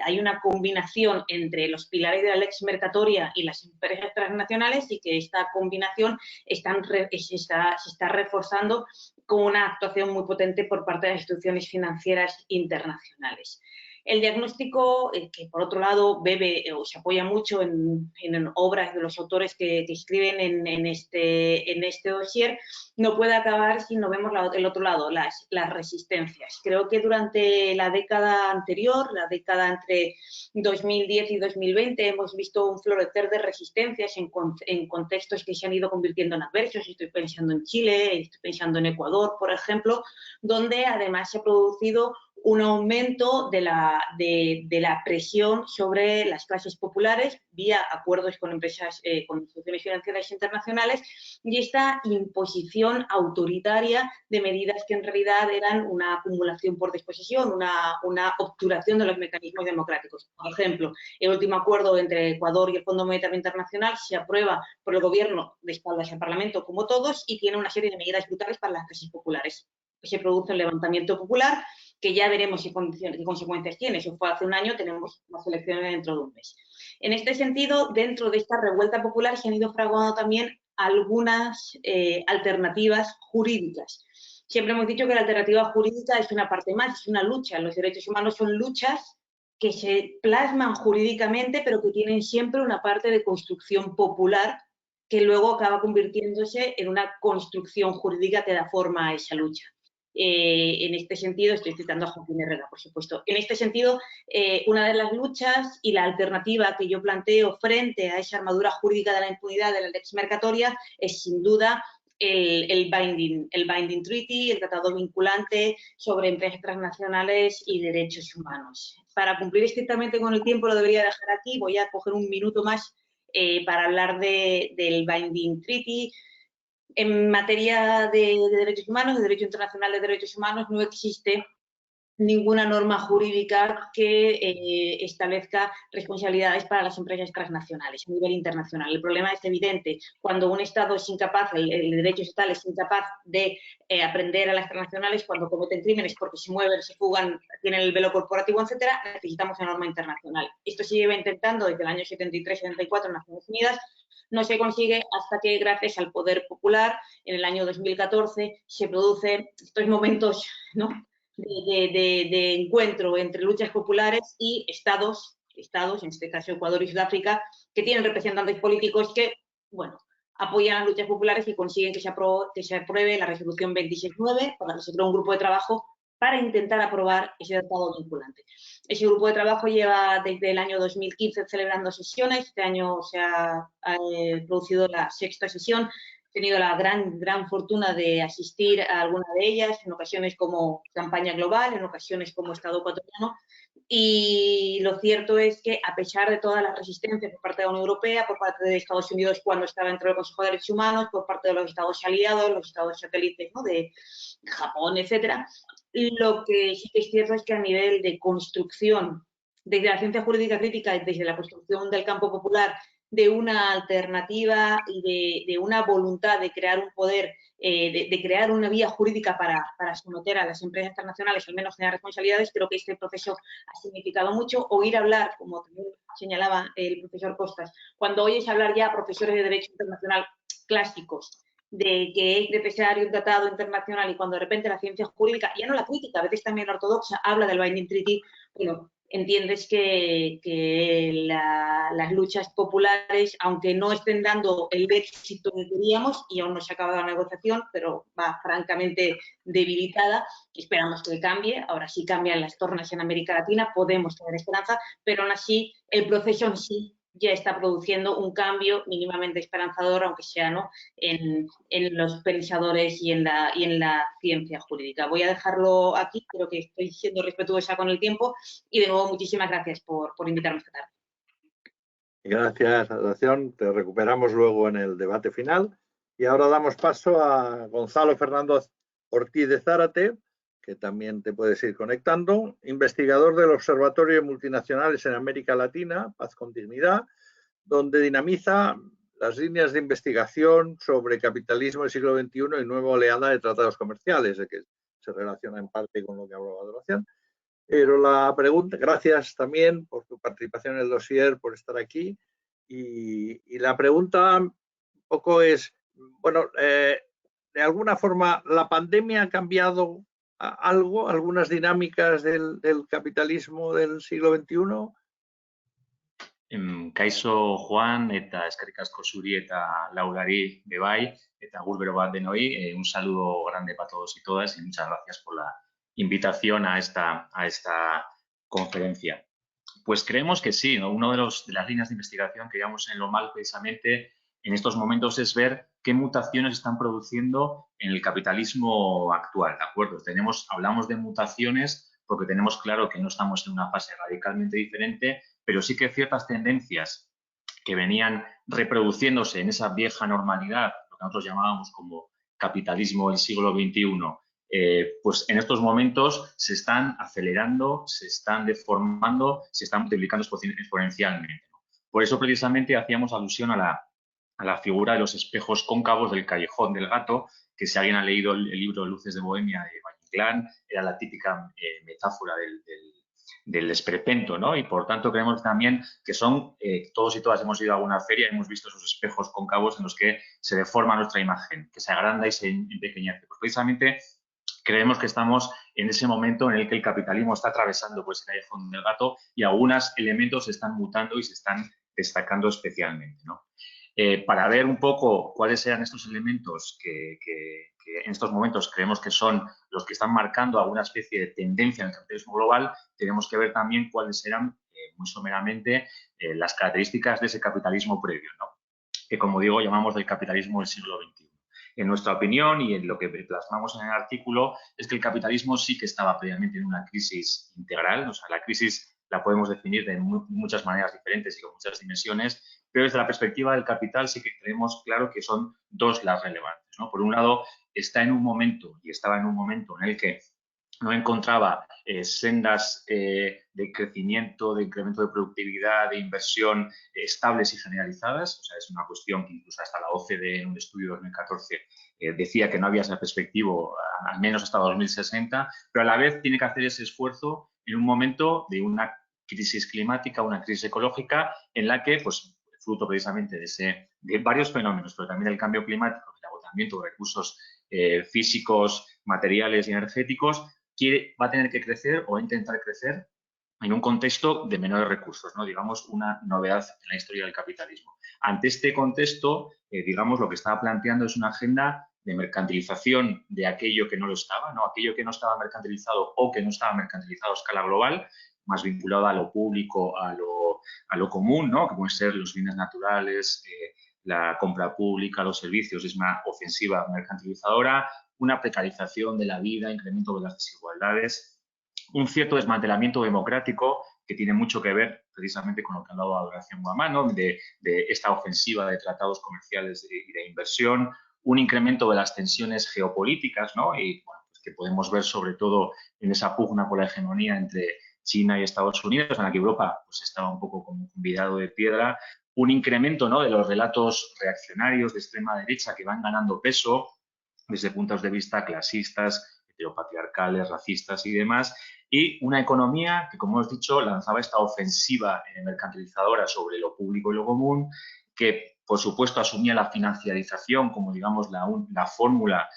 Speaker 4: hay una combinación entre los pilares de la lex mercatoria y las empresas transnacionales, y que esta combinación se está reforzando con una actuación muy potente por parte de las instituciones financieras internacionales. El diagnóstico, que por otro lado bebe o se apoya mucho en obras de los autores que escriben en este dossier, no puede acabar si no vemos el otro lado, las resistencias. Creo que durante la década anterior, la década entre 2010 y 2020, hemos visto un florecer de resistencias en contextos que se han ido convirtiendo en adversos. Estoy pensando en Chile, estoy pensando en Ecuador, por ejemplo, donde además se ha producido un aumento de la presión sobre las clases populares vía acuerdos con empresas, con instituciones financieras internacionales, y esta imposición autoritaria de medidas que en realidad eran una acumulación por disposición, una obturación de los mecanismos democráticos. Por ejemplo, el último acuerdo entre Ecuador y el Fondo Monetario Internacional se aprueba por el gobierno de espaldas al Parlamento, como todos, y tiene una serie de medidas brutales para las clases populares. Se produce un levantamiento popular que ya veremos qué consecuencias tiene. Eso fue hace un año, tenemos las elecciones dentro de un mes. En este sentido, dentro de esta revuelta popular se han ido fraguando también algunas alternativas jurídicas. Siempre hemos dicho que la alternativa jurídica es una parte más, es una lucha. Los derechos humanos son luchas que se plasman jurídicamente, pero que tienen siempre una parte de construcción popular que luego acaba convirtiéndose en una construcción jurídica que da forma a esa lucha. En este sentido, estoy citando a Joaquín Herrera, por supuesto. En este sentido, una de las luchas y la alternativa que yo planteo frente a esa armadura jurídica de la impunidad de la lex mercatoria es, sin duda, el binding treaty, el tratado vinculante sobre empresas transnacionales y derechos humanos. Para cumplir estrictamente con el tiempo, lo debería dejar aquí. Voy a coger un minuto más para hablar del binding treaty. En materia de derechos humanos, de derecho internacional de derechos humanos, no existe ninguna norma jurídica que establezca responsabilidades para las empresas transnacionales a nivel internacional. El problema es evidente. Cuando un Estado es incapaz, el derecho estatal es incapaz de aprender a las transnacionales cuando cometen crímenes porque se mueven, se fugan, tienen el velo corporativo, etcétera, necesitamos una norma internacional. Esto se lleva intentando desde el año 73-74 en Naciones Unidas. No se consigue hasta que, gracias al poder popular, en el año 2014 se producen estos momentos, ¿no?, de encuentro entre luchas populares y estados, en este caso Ecuador y Sudáfrica, que tienen representantes políticos que, bueno, apoyan las luchas populares y consiguen que se apruebe la resolución 26.9, para que se cree un grupo de trabajo para intentar aprobar ese tratado vinculante. Ese grupo de trabajo lleva desde el año 2015 celebrando sesiones. Este año se ha producido la 6ª sesión. He tenido la gran fortuna de asistir a alguna de ellas, en ocasiones como campaña global, en ocasiones como Estado ecuatoriano, y lo cierto es que, a pesar de todas las resistencias por parte de la Unión Europea, por parte de Estados Unidos cuando estaba dentro del Consejo de Derechos Humanos, por parte de los Estados aliados, los Estados satélites, ¿no?, de Japón, etcétera, lo que sí que es cierto es que a nivel de construcción, desde la ciencia jurídica crítica y desde la construcción del campo popular, de una alternativa y de una voluntad de crear un poder, de crear una vía jurídica para someter a las empresas internacionales, al menos generar responsabilidades, creo que este proceso ha significado mucho. Oír hablar, como también señalaba el profesor Costas, cuando oyes hablar ya a profesores de Derecho Internacional clásicos, de que es necesario un tratado internacional, y cuando de repente la ciencia jurídica, ya no la crítica, a veces también la ortodoxa, habla del Binding Treaty, bueno, entiendes que las luchas populares, aunque no estén dando el éxito que queríamos, y aún no se ha acabado la negociación, pero va francamente debilitada, esperamos que cambie. Ahora sí cambian las tornas en América Latina, podemos tener esperanza, pero aún así el proceso en sí ya está produciendo un cambio mínimamente esperanzador, aunque sea, ¿no?, en los pensadores y en la ciencia jurídica. Voy a dejarlo aquí, creo que estoy siendo respetuosa con el tiempo, y de nuevo muchísimas gracias por invitarme esta tarde.
Speaker 1: Gracias, Adoración. Te recuperamos luego en el debate final. Y ahora damos paso a Gonzalo Fernando Ortiz de Zárate, que también te puedes ir conectando, investigador del Observatorio de Multinacionales en América Latina, Paz con Dignidad, donde dinamiza las líneas de investigación sobre capitalismo del siglo XXI y nueva oleada de tratados comerciales, de que se relaciona en parte con lo que hablaba Adoración. Pero la pregunta, gracias también por tu participación en el dossier, por estar aquí. Y la pregunta un poco es, bueno, de alguna forma, ¿la pandemia ha cambiado algo, algunas dinámicas del capitalismo del siglo XXI?
Speaker 5: Kaixo Juan, eta eskerrik asko zuri eta Laurari bebai, eta gurbero bat denoi, un saludo grande para todos y todas y muchas gracias por la invitación a esta conferencia. Pues creemos que sí, ¿no? Una de las líneas de investigación que llevamos en lo mal precisamente en estos momentos es ver qué mutaciones están produciendo en el capitalismo actual, ¿de acuerdo? Hablamos de mutaciones porque tenemos claro que no estamos en una fase radicalmente diferente, pero sí que ciertas tendencias que venían reproduciéndose en esa vieja normalidad, lo que nosotros llamábamos como capitalismo del siglo XXI, pues en estos momentos se están acelerando, se están deformando, se están multiplicando exponencialmente, ¿no? Por eso precisamente hacíamos alusión a la figura de los espejos cóncavos del callejón del gato, que si alguien ha leído el libro Luces de Bohemia de Valle-Inclán, era la típica metáfora del esperpento, ¿no? Y por tanto creemos también que son, todos y todas hemos ido a alguna feria y hemos visto esos espejos cóncavos en los que se deforma nuestra imagen, que se agranda y se empequeñece. Pues precisamente creemos que estamos en ese momento en el que el capitalismo está atravesando pues, el callejón del gato y algunos elementos se están mutando y se están destacando especialmente, ¿no? Para ver un poco cuáles eran estos elementos que en estos momentos creemos que son los que están marcando alguna especie de tendencia en el capitalismo global, tenemos que ver también cuáles eran, muy someramente, las características de ese capitalismo previo, ¿no? Que, como digo, llamamos del capitalismo del siglo XXI. En nuestra opinión y en lo que plasmamos en el artículo es que el capitalismo sí que estaba previamente en una crisis integral, o sea, la crisis la podemos definir de muchas maneras diferentes y con muchas dimensiones, pero desde la perspectiva del capital sí que tenemos claro que son dos las relevantes, ¿no? Por un lado, estaba en un momento en el que no encontraba sendas de crecimiento, de incremento de productividad, de inversión estables y generalizadas. O sea, es una cuestión que incluso hasta la OCDE en un estudio de 2014 decía que no había esa perspectiva, al menos hasta 2060, pero a la vez tiene que hacer ese esfuerzo en un momento de una crisis climática, una crisis ecológica, en la que, pues, fruto precisamente de varios fenómenos, pero también del cambio climático, del agotamiento de recursos físicos, materiales y energéticos, va a tener que crecer o intentar crecer en un contexto de menores recursos, ¿no? Digamos, una novedad en la historia del capitalismo. Ante este contexto, digamos, lo que estaba planteando es una agenda de mercantilización de aquello que no lo estaba, ¿no? Aquello que no estaba mercantilizado o que no estaba mercantilizado a escala global, más vinculado a lo público, a lo común, ¿no? Que pueden ser los bienes naturales, la compra pública, los servicios, es una ofensiva mercantilizadora, una precarización de la vida, incremento de las desigualdades, un cierto desmantelamiento democrático que tiene mucho que ver precisamente con lo que ha hablado Adoración Guamán, ¿no? de esta ofensiva de tratados comerciales y de inversión, un incremento de las tensiones geopolíticas, ¿no? Y bueno, pues que podemos ver sobre todo en esa pugna por la hegemonía entre China y Estados Unidos, en la que Europa pues, estaba un poco como convidado de piedra, un incremento, ¿no?, de los relatos reaccionarios de extrema derecha que van ganando peso desde puntos de vista clasistas, heteropatriarcales, racistas y demás, y una economía que, como hemos dicho, lanzaba esta ofensiva mercantilizadora sobre lo público y lo común, que, por supuesto, asumía la financiarización como, digamos, la fórmula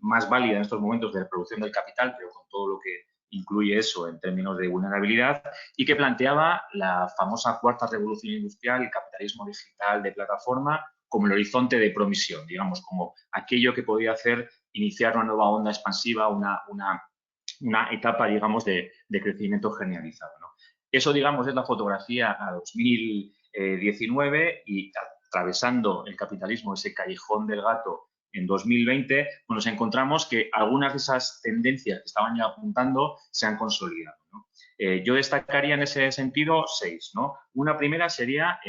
Speaker 5: más válida en estos momentos de reproducción del capital, pero con todo lo que incluye eso en términos de vulnerabilidad, y que planteaba la famosa cuarta revolución industrial, el capitalismo digital de plataforma, como el horizonte de promisión, digamos, como aquello que podía hacer iniciar una nueva onda expansiva, una etapa, digamos, de crecimiento generalizado, ¿no? Eso, digamos, es la fotografía a 2019 y atravesando el capitalismo, ese callejón del gato en 2020, pues nos encontramos que algunas de esas tendencias que estaban ya apuntando se han consolidado, ¿no? Yo destacaría en ese sentido 6, ¿no? Una primera sería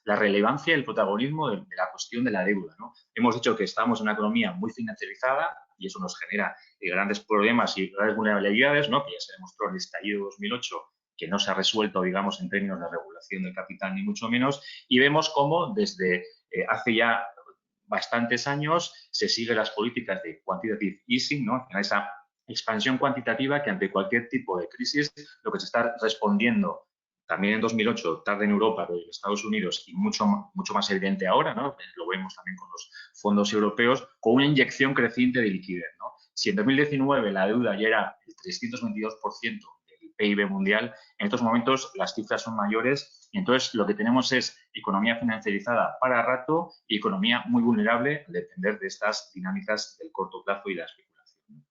Speaker 5: la relevancia y el protagonismo de la cuestión de la deuda, ¿no? Hemos dicho que estamos en una economía muy financiarizada y eso nos genera grandes problemas y grandes vulnerabilidades, ¿no? Que ya se demostró en el estallido de 2008, que no se ha resuelto, digamos, en términos de regulación del capital, ni mucho menos, y vemos cómo desde hace ya bastantes años se siguen las políticas de quantitative easing, ¿no? Esa expansión cuantitativa que ante cualquier tipo de crisis lo que se está respondiendo también en 2008, tarde en Europa, pero en Estados Unidos y mucho más evidente ahora, ¿no? Lo vemos también con los fondos europeos, con una inyección creciente de liquidez, ¿no? Si en 2019 la deuda ya era el 322% del PIB mundial, en estos momentos las cifras son mayores y entonces lo que tenemos es economía financiarizada para rato y economía muy vulnerable al depender de estas dinámicas del corto plazo y la especulación.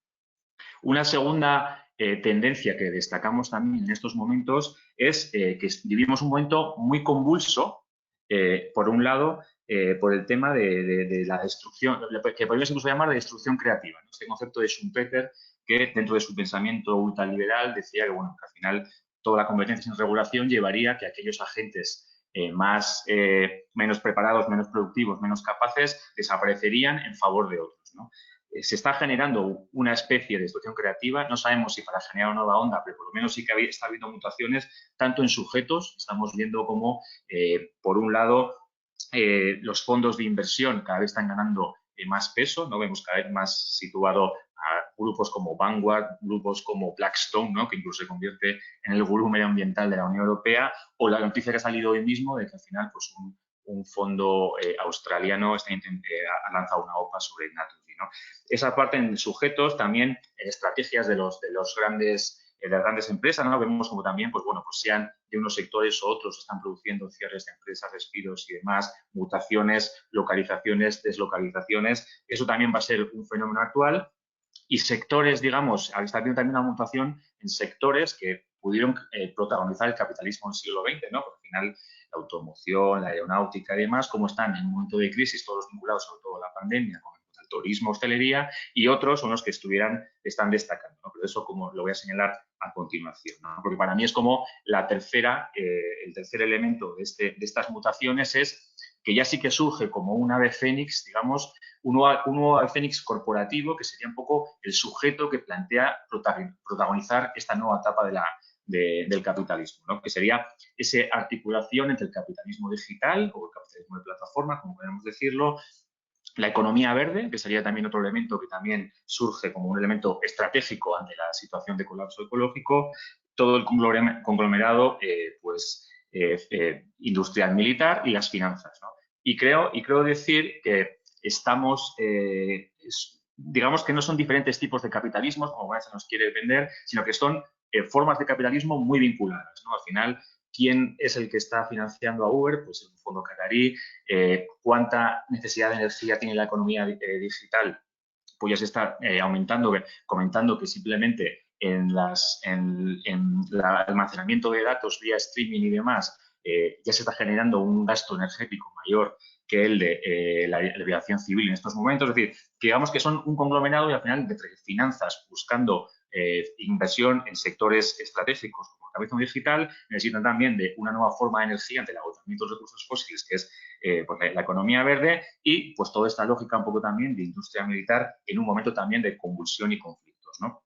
Speaker 5: Una segunda tendencia que destacamos también en estos momentos es que vivimos un momento muy convulso, por un lado, por el tema de la destrucción, que podríamos incluso llamar de destrucción creativa, ¿no? Este concepto de Schumpeter, que dentro de su pensamiento ultraliberal decía que, bueno, que al final toda la competencia sin regulación llevaría a que aquellos agentes menos preparados, menos productivos, menos capaces, desaparecerían en favor de otros, ¿no? Se está generando una especie de destrucción creativa, no sabemos si para generar una nueva onda, pero por lo menos sí que está habiendo mutaciones, tanto en sujetos, estamos viendo como, por un lado, los fondos de inversión cada vez están ganando más peso, ¿no? Vemos cada vez más situado a grupos como Vanguard, grupos como Blackstone, ¿no? Que incluso se convierte en el gurú medioambiental de la Unión Europea, o la noticia que ha salido hoy mismo de que al final pues, un fondo australiano ha lanzado una OPA sobre Naturgy, ¿no? Esa parte en sujetos, también en estrategias de las grandes empresas, ¿no? Vemos como también, pues bueno, pues sean de unos sectores o otros están produciendo cierres de empresas, despidos y demás, mutaciones, localizaciones, deslocalizaciones. Eso también va a ser un fenómeno actual. Y sectores, digamos, está habiendo también una mutación en sectores que pudieron protagonizar el capitalismo en el siglo XX, ¿no? Porque al final la automoción, la aeronáutica y demás, como están en un momento de crisis, todos vinculados sobre todo a la pandemia, con el turismo, hostelería, y otros son los que están destacando, ¿no? Pero eso como lo voy a señalar a continuación, ¿no? Porque para mí es como el tercer elemento de estas mutaciones es que ya sí que surge como un ave fénix, digamos, un nuevo Fénix corporativo, que sería un poco el sujeto que plantea protagonizar esta nueva etapa del capitalismo, ¿no? Que sería esa articulación entre el capitalismo digital o el capitalismo de plataforma, como podemos decirlo, la economía verde, que sería también otro elemento que también surge como un elemento estratégico ante la situación de colapso ecológico, todo el conglomerado industrial militar y las finanzas, ¿no? Y creo decir que estamos, digamos que no son diferentes tipos de capitalismos, como se nos quiere vender, sino que son formas de capitalismo muy vinculadas, ¿no? Al final, ¿quién es el que está financiando a Uber? Pues el fondo qatarí. ¿Cuánta necesidad de energía tiene la economía digital? Pues ya se está aumentando, comentando que simplemente en el almacenamiento de datos vía streaming y demás, ya se está generando un gasto energético mayor que el de la aviación civil en estos momentos. Es decir, que digamos que son un conglomerado y al final entre finanzas buscando inversión en sectores estratégicos como el capitalismo digital, necesitan también de una nueva forma de energía ante el agotamiento de los recursos fósiles, que es pues la economía verde, y pues toda esta lógica un poco también de industria militar en un momento también de convulsión y conflictos, ¿no?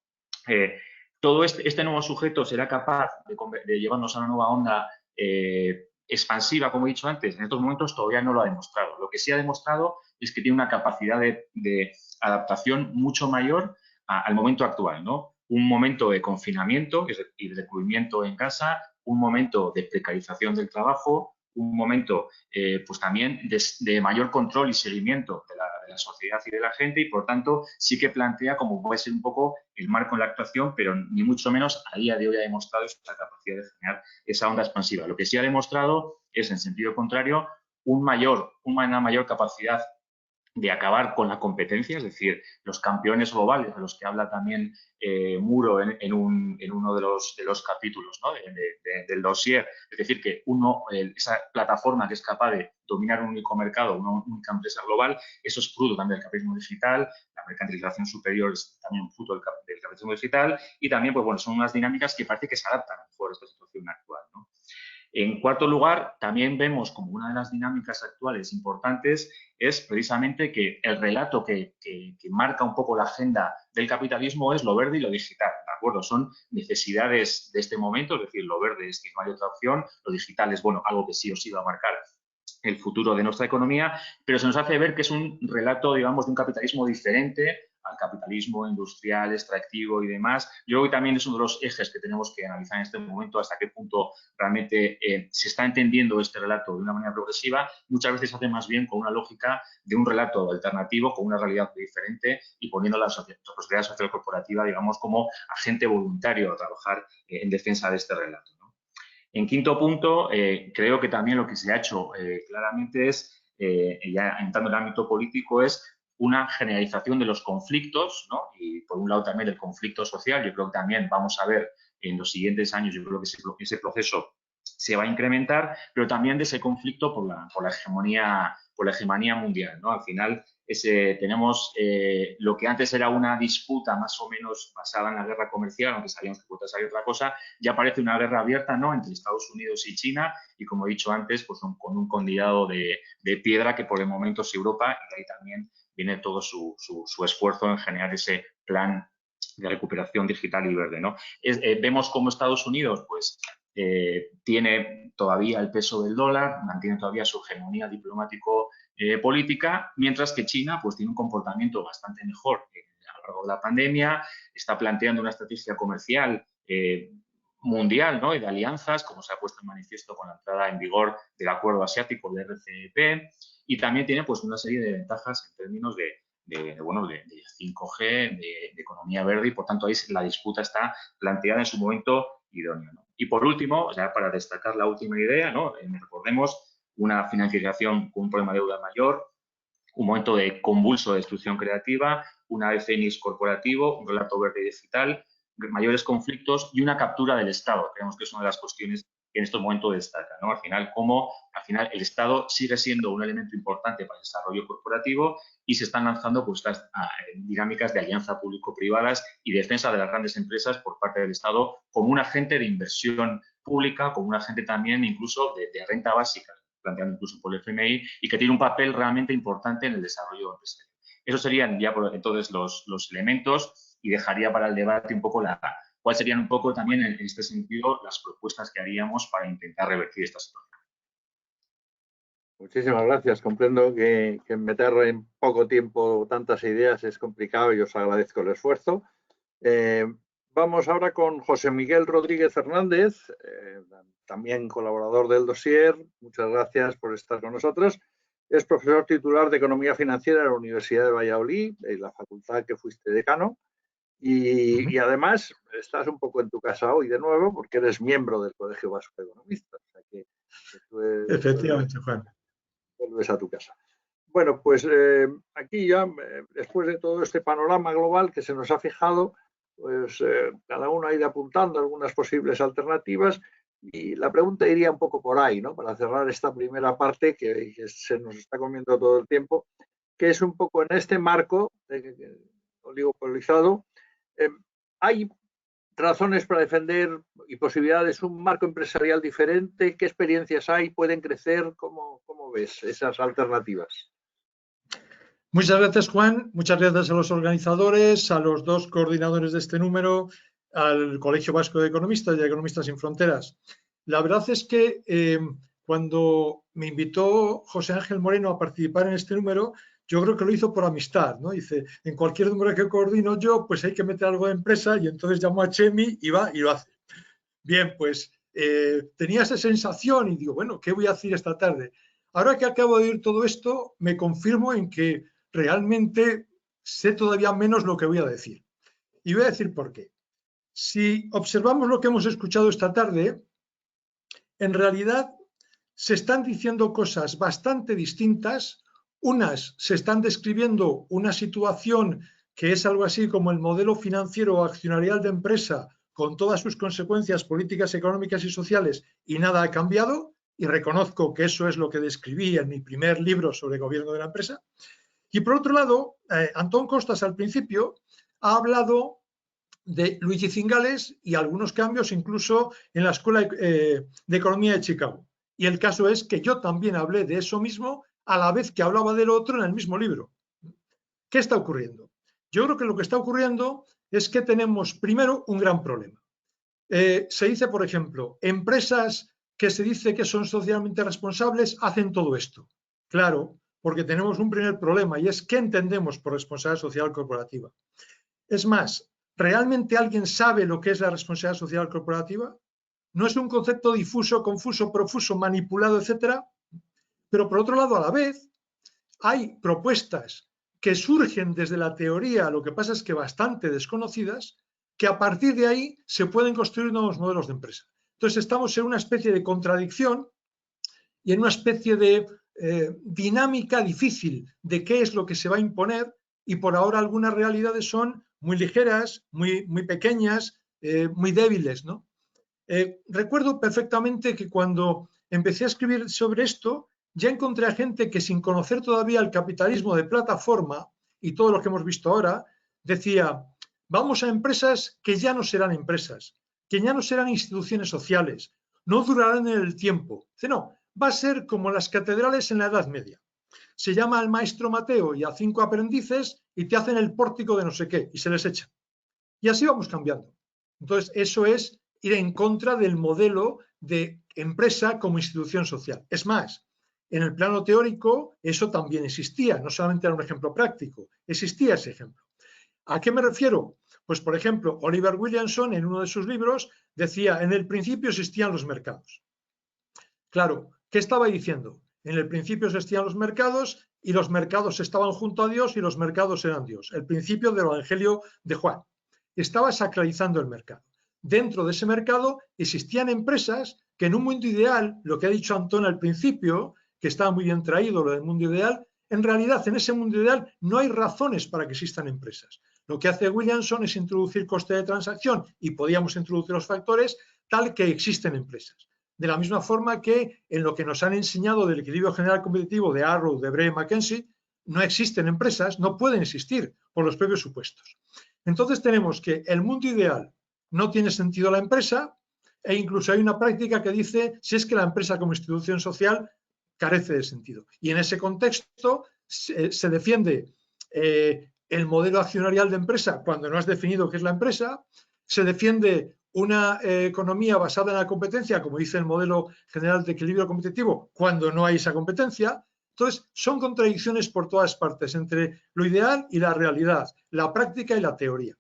Speaker 5: Todo este nuevo sujeto será capaz de llevarnos a una nueva onda expansiva, como he dicho antes. En estos momentos todavía no lo ha demostrado. Lo que sí ha demostrado es que tiene una capacidad de adaptación mucho mayor al momento actual, ¿no? Un momento de confinamiento y de recluimiento en casa, un momento de precarización del trabajo, un momento pues también de mayor control y seguimiento de la sociedad y de la gente, y por tanto sí que plantea como puede ser un poco el marco en la actuación, pero ni mucho menos a día de hoy ha demostrado esa capacidad de generar esa onda expansiva. Lo que sí ha demostrado es, en sentido contrario, una mayor capacidad de acabar con la competencia, es decir, los campeones globales, de los que habla también Muro en uno de los capítulos, ¿no? del dossier. Es decir, que esa plataforma que es capaz de dominar un único mercado, una única empresa global, eso es fruto también del capitalismo digital, la mercantilización superior es también fruto del capitalismo digital, y también, pues bueno, son unas dinámicas que parece que se adaptan mejor a esta situación actual, ¿no? En cuarto lugar, también vemos como una de las dinámicas actuales importantes es precisamente que el relato que marca un poco la agenda del capitalismo es lo verde y lo digital, ¿de acuerdo? Son necesidades de este momento, es decir, lo verde es que no hay otra opción, lo digital es, bueno, algo que sí o sí va a marcar el futuro de nuestra economía, pero se nos hace ver que es un relato, digamos, de un capitalismo diferente al capitalismo industrial, extractivo y demás. Yo creo que también es uno de los ejes que tenemos que analizar en este momento, hasta qué punto realmente se está entendiendo este relato de una manera progresiva. Muchas veces se hace más bien con una lógica de un relato alternativo, con una realidad diferente y poniendo la responsabilidad social corporativa, digamos, como agente voluntario a trabajar en defensa de este relato, ¿no? En quinto punto, creo que también lo que se ha hecho claramente es, ya entrando en el ámbito político, es una generalización de los conflictos, ¿no? Y por un lado también el conflicto social. Yo creo que también vamos a ver en los siguientes años, yo creo que ese proceso se va a incrementar, pero también de ese conflicto por la hegemonía mundial, ¿no? Al final tenemos lo que antes era una disputa más o menos basada en la guerra comercial, aunque sabíamos que puede salir otra cosa, ya parece una guerra abierta, ¿no? Entre Estados Unidos y China, y como he dicho antes, pues con un condado de piedra que por el momento es Europa, y ahí también viene todo su esfuerzo en generar ese plan de recuperación digital y verde, ¿no? Vemos cómo Estados Unidos, pues, tiene todavía el peso del dólar, mantiene todavía su hegemonía diplomático política, mientras que China pues tiene un comportamiento bastante mejor a lo largo de la pandemia, está planteando una estrategia comercial mundial, ¿no? Y de alianzas, como se ha puesto en manifiesto con la entrada en vigor del acuerdo asiático de RCEP, y también tiene pues una serie de ventajas en términos de 5G, de economía verde, y por tanto ahí la disputa está planteada en su momento idóneo, ¿no? Y por último, ya para destacar la última idea, ¿no? Recordemos una financiación con un problema de deuda mayor, un momento de convulso de destrucción creativa, una Fénix corporativo, un relato verde y digital, mayores conflictos y una captura del Estado. Creemos que es una de las cuestiones que en estos momentos destaca, ¿no? Al final el Estado sigue siendo un elemento importante para el desarrollo corporativo y se están lanzando pues estas dinámicas de alianza público-privadas y defensa de las grandes empresas por parte del Estado como un agente de inversión pública, como un agente también incluso de renta básica, planteando incluso por el FMI, y que tiene un papel realmente importante en el desarrollo empresarial. Esos serían ya entonces los elementos, y dejaría para el debate un poco cuáles serían un poco también en este sentido las propuestas que haríamos para intentar revertir esta situación.
Speaker 1: Muchísimas gracias. Comprendo que meter en poco tiempo tantas ideas es complicado y os agradezco el esfuerzo. Vamos ahora con José Miguel Rodríguez Hernández, también colaborador del dossier. Muchas gracias por estar con nosotros. Es profesor titular de Economía Financiera en la Universidad de Valladolid, en la facultad que fuiste decano. Y además estás un poco en tu casa hoy de nuevo porque eres miembro del Colegio Vasco de Economistas. O sea que
Speaker 6: Efectivamente, Juan.
Speaker 1: Vuelves a tu casa. Bueno, pues aquí ya, después de todo este panorama global que se nos ha fijado, pues cada uno ha ido apuntando algunas posibles alternativas y la pregunta iría un poco por ahí, ¿no? Para cerrar esta primera parte que se nos está comiendo todo el tiempo, que es un poco en este marco oligopolizado. ¿Hay razones para defender y posibilidades un marco empresarial diferente? ¿Qué experiencias hay? ¿Pueden crecer? ¿Cómo ves esas alternativas?
Speaker 6: Muchas gracias, Juan. Muchas gracias a los organizadores, a los dos coordinadores de este número, al Colegio Vasco de Economistas y a Economistas Sin Fronteras. La verdad es que cuando me invitó José Ángel Moreno a participar en este número, yo creo que lo hizo por amistad, ¿no? Dice, en cualquier número que coordino yo, pues hay que meter algo de empresa, y entonces llamó a Chemi y va y lo hace. Bien, pues tenía esa sensación y digo, bueno, ¿qué voy a decir esta tarde? Ahora que acabo de oír todo esto, me confirmo en que realmente sé todavía menos lo que voy a decir. Y voy a decir por qué. Si observamos lo que hemos escuchado esta tarde, en realidad se están diciendo cosas bastante distintas. Unas se están describiendo una situación que es algo así como el modelo financiero o accionarial de empresa con todas sus consecuencias políticas, económicas y sociales, y nada ha cambiado, y reconozco que eso es lo que describí en mi primer libro sobre gobierno de la empresa. Y por otro lado, Antón Costas al principio ha hablado de Luigi Zingales y algunos cambios incluso en la Escuela de Economía de Chicago. Y el caso es que yo también hablé de eso mismo a la vez que hablaba del otro en el mismo libro. ¿Qué está ocurriendo? Yo creo que lo que está ocurriendo es que tenemos primero un gran problema. Se dice, por ejemplo, empresas que se dice que son socialmente responsables hacen todo esto. Claro, porque tenemos un primer problema y es ¿qué entendemos por responsabilidad social corporativa? Es más, ¿realmente alguien sabe lo que es la responsabilidad social corporativa? ¿No es un concepto difuso, confuso, profuso, manipulado, etcétera? Pero por otro lado, a la vez, hay propuestas que surgen desde la teoría, lo que pasa es que bastante desconocidas, que a partir de ahí se pueden construir nuevos modelos de empresa. Entonces estamos en una especie de contradicción y en una especie de dinámica difícil de qué es lo que se va a imponer, y por ahora algunas realidades son muy ligeras, muy pequeñas, muy débiles, ¿no? Recuerdo perfectamente que cuando empecé a escribir sobre esto, ya encontré a gente que sin conocer todavía el capitalismo de plataforma y todo lo que hemos visto ahora, decía, vamos a empresas que ya no serán empresas, que ya no serán instituciones sociales, no durarán en el tiempo. Dice, no, va a ser como las catedrales en la Edad Media. Se llama al maestro Mateo y a 5 aprendices y te hacen el pórtico de no sé qué y se les echa. Y así vamos cambiando. Entonces, eso es ir en contra del modelo de empresa como institución social. Es más, en el plano teórico eso también existía, no solamente era un ejemplo práctico, existía ese ejemplo. ¿A qué me refiero? Pues, por ejemplo, Oliver Williamson en uno de sus libros decía, en el principio existían los mercados. Claro, ¿qué estaba diciendo? En el principio existían los mercados y los mercados estaban junto a Dios y los mercados eran Dios. El principio del Evangelio de Juan. Estaba sacralizando el mercado. Dentro de ese mercado existían empresas que en un mundo ideal, lo que ha dicho Antón al principio, que estaba muy bien traído lo del mundo ideal, en realidad en ese mundo ideal no hay razones para que existan empresas. Lo que hace Williamson es introducir coste de transacción y podíamos introducir los factores tal que existen empresas. De la misma forma que en lo que nos han enseñado del equilibrio general competitivo de Arrow, de Bray y McKenzie, no existen empresas, no pueden existir por los propios supuestos. Entonces tenemos que el mundo ideal no tiene sentido la empresa e incluso hay una práctica que dice si es que la empresa como institución social carece de sentido. Y en ese contexto se defiende el modelo accionarial de empresa cuando no has definido qué es la empresa, se defiende una economía basada en la competencia, como dice el modelo general de equilibrio competitivo, cuando no hay esa competencia. Entonces, son contradicciones por todas partes entre lo ideal y la realidad, la práctica y la teoría.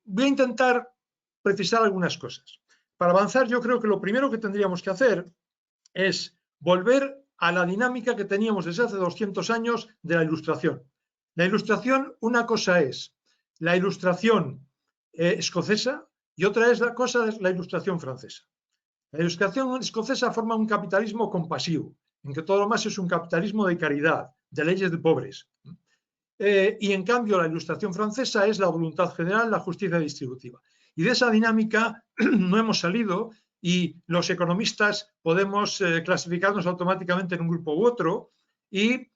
Speaker 6: Voy a intentar precisar algunas cosas. Para avanzar, yo creo que lo primero que tendríamos que hacer es volver a la dinámica que teníamos desde hace 200 años de la Ilustración. La Ilustración, una cosa es la Ilustración escocesa y otra es la Ilustración francesa. La Ilustración escocesa forma un capitalismo compasivo, en que todo lo más es un capitalismo de caridad, de leyes de pobres. Y en cambio la Ilustración francesa es la voluntad general, la justicia distributiva. Y de esa dinámica no hemos salido y los economistas podemos clasificarnos automáticamente en un grupo u otro y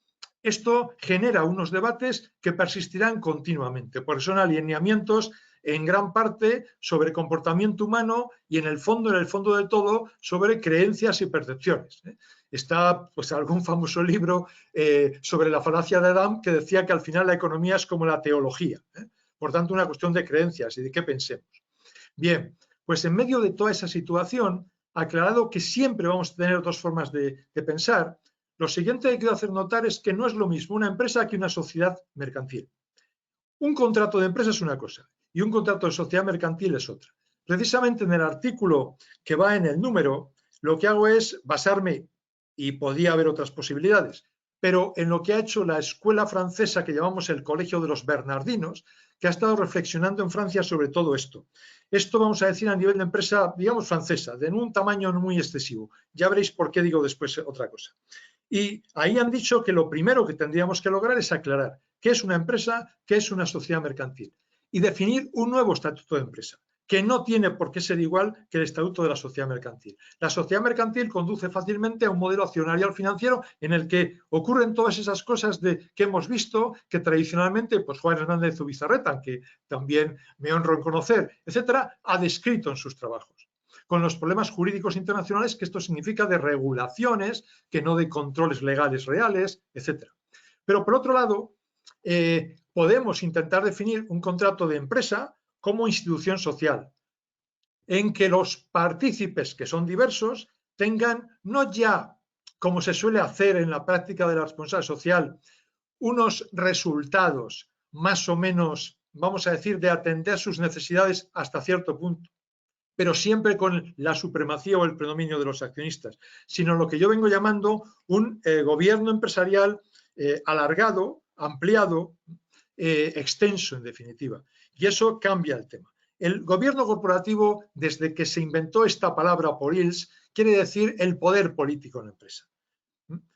Speaker 6: esto genera unos debates que persistirán continuamente, porque son alineamientos en gran parte sobre comportamiento humano y en el fondo de todo, sobre creencias y percepciones. Está pues algún famoso libro sobre la falacia de Adam que decía que al final la economía es como la teología. Por tanto, una cuestión de creencias y de qué pensemos. Bien, pues en medio de toda esa situación, aclarado que siempre vamos a tener dos formas de pensar, lo siguiente que quiero hacer notar es que no es lo mismo una empresa que una sociedad mercantil. Un contrato de empresa es una cosa y un contrato de sociedad mercantil es otra. Precisamente en el artículo que va en el número, lo que hago es basarme, y podía haber otras posibilidades, pero en lo que ha hecho la escuela francesa que llamamos el Colegio de los Bernardinos, que ha estado reflexionando en Francia sobre todo esto. Esto vamos a decir a nivel de empresa, digamos, francesa, de un tamaño no muy excesivo. Ya veréis por qué digo después otra cosa. Y ahí han dicho que lo primero que tendríamos que lograr es aclarar qué es una empresa, qué es una sociedad mercantil y definir un nuevo estatuto de empresa, que no tiene por qué ser igual que el estatuto de la sociedad mercantil. La sociedad mercantil conduce fácilmente a un modelo accionarial financiero en el que ocurren todas esas cosas que hemos visto, que tradicionalmente pues Juan Hernández Ubizarreta, que también me honro en conocer, etcétera, ha descrito en sus trabajos, con los problemas jurídicos internacionales que esto significa de regulaciones, que no de controles legales reales, etcétera. Pero por otro lado, podemos intentar definir un contrato de empresa como institución social, en que los partícipes, que son diversos, tengan no ya, como se suele hacer en la práctica de la responsabilidad social, unos resultados más o menos, vamos a decir, de atender sus necesidades hasta cierto punto, pero siempre con la supremacía o el predominio de los accionistas, sino lo que yo vengo llamando un gobierno empresarial alargado, ampliado, extenso en definitiva. Y eso cambia el tema. El gobierno corporativo, desde que se inventó esta palabra por Ills, quiere decir el poder político en la empresa.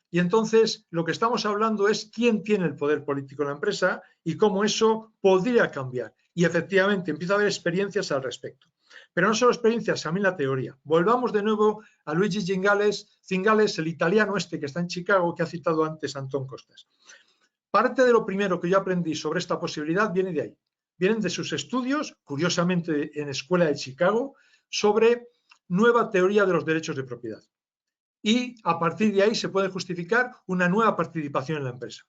Speaker 6: Y entonces lo que estamos hablando es quién tiene el poder político en la empresa y cómo eso podría cambiar. Y efectivamente empieza a haber experiencias al respecto. Pero no solo experiencias, también la teoría. Volvamos de nuevo a Luigi Zingales, el italiano este que está en Chicago, que ha citado antes Antón Costas. Parte de lo primero que yo aprendí sobre esta posibilidad viene de ahí. Vienen de sus estudios, curiosamente en Escuela de Chicago, sobre nueva teoría de los derechos de propiedad. Y a partir de ahí se puede justificar una nueva participación en la empresa.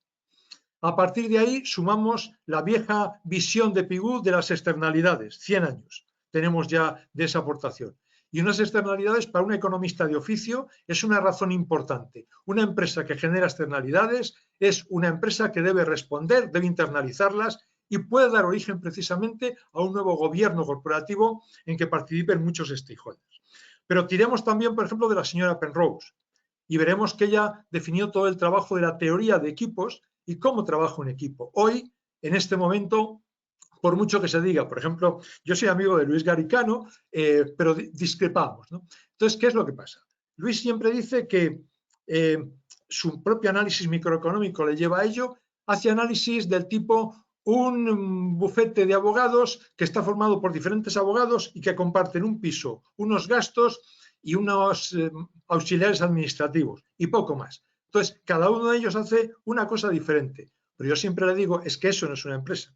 Speaker 6: A partir de ahí sumamos la vieja visión de Pigou de las externalidades, 100 años. Tenemos ya de esa aportación. Y unas externalidades para un economista de oficio es una razón importante. Una empresa que genera externalidades es una empresa que debe responder, debe internalizarlas y puede dar origen precisamente a un nuevo gobierno corporativo en que participen muchos stakeholders. Pero tiremos también, por ejemplo, de la señora Penrose y veremos que ella definió todo el trabajo de la teoría de equipos y cómo trabaja un equipo. Hoy, en este momento, por mucho que se diga, por ejemplo, yo soy amigo de Luis Garicano, pero discrepamos, ¿no? Entonces, ¿qué es lo que pasa? Luis siempre dice que su propio análisis microeconómico le lleva a ello, hace análisis del tipo un bufete de abogados que está formado por diferentes abogados y que comparten un piso, unos gastos y unos auxiliares administrativos y poco más. Entonces, cada uno de ellos hace una cosa diferente. Pero yo siempre le digo, es que eso no es una empresa.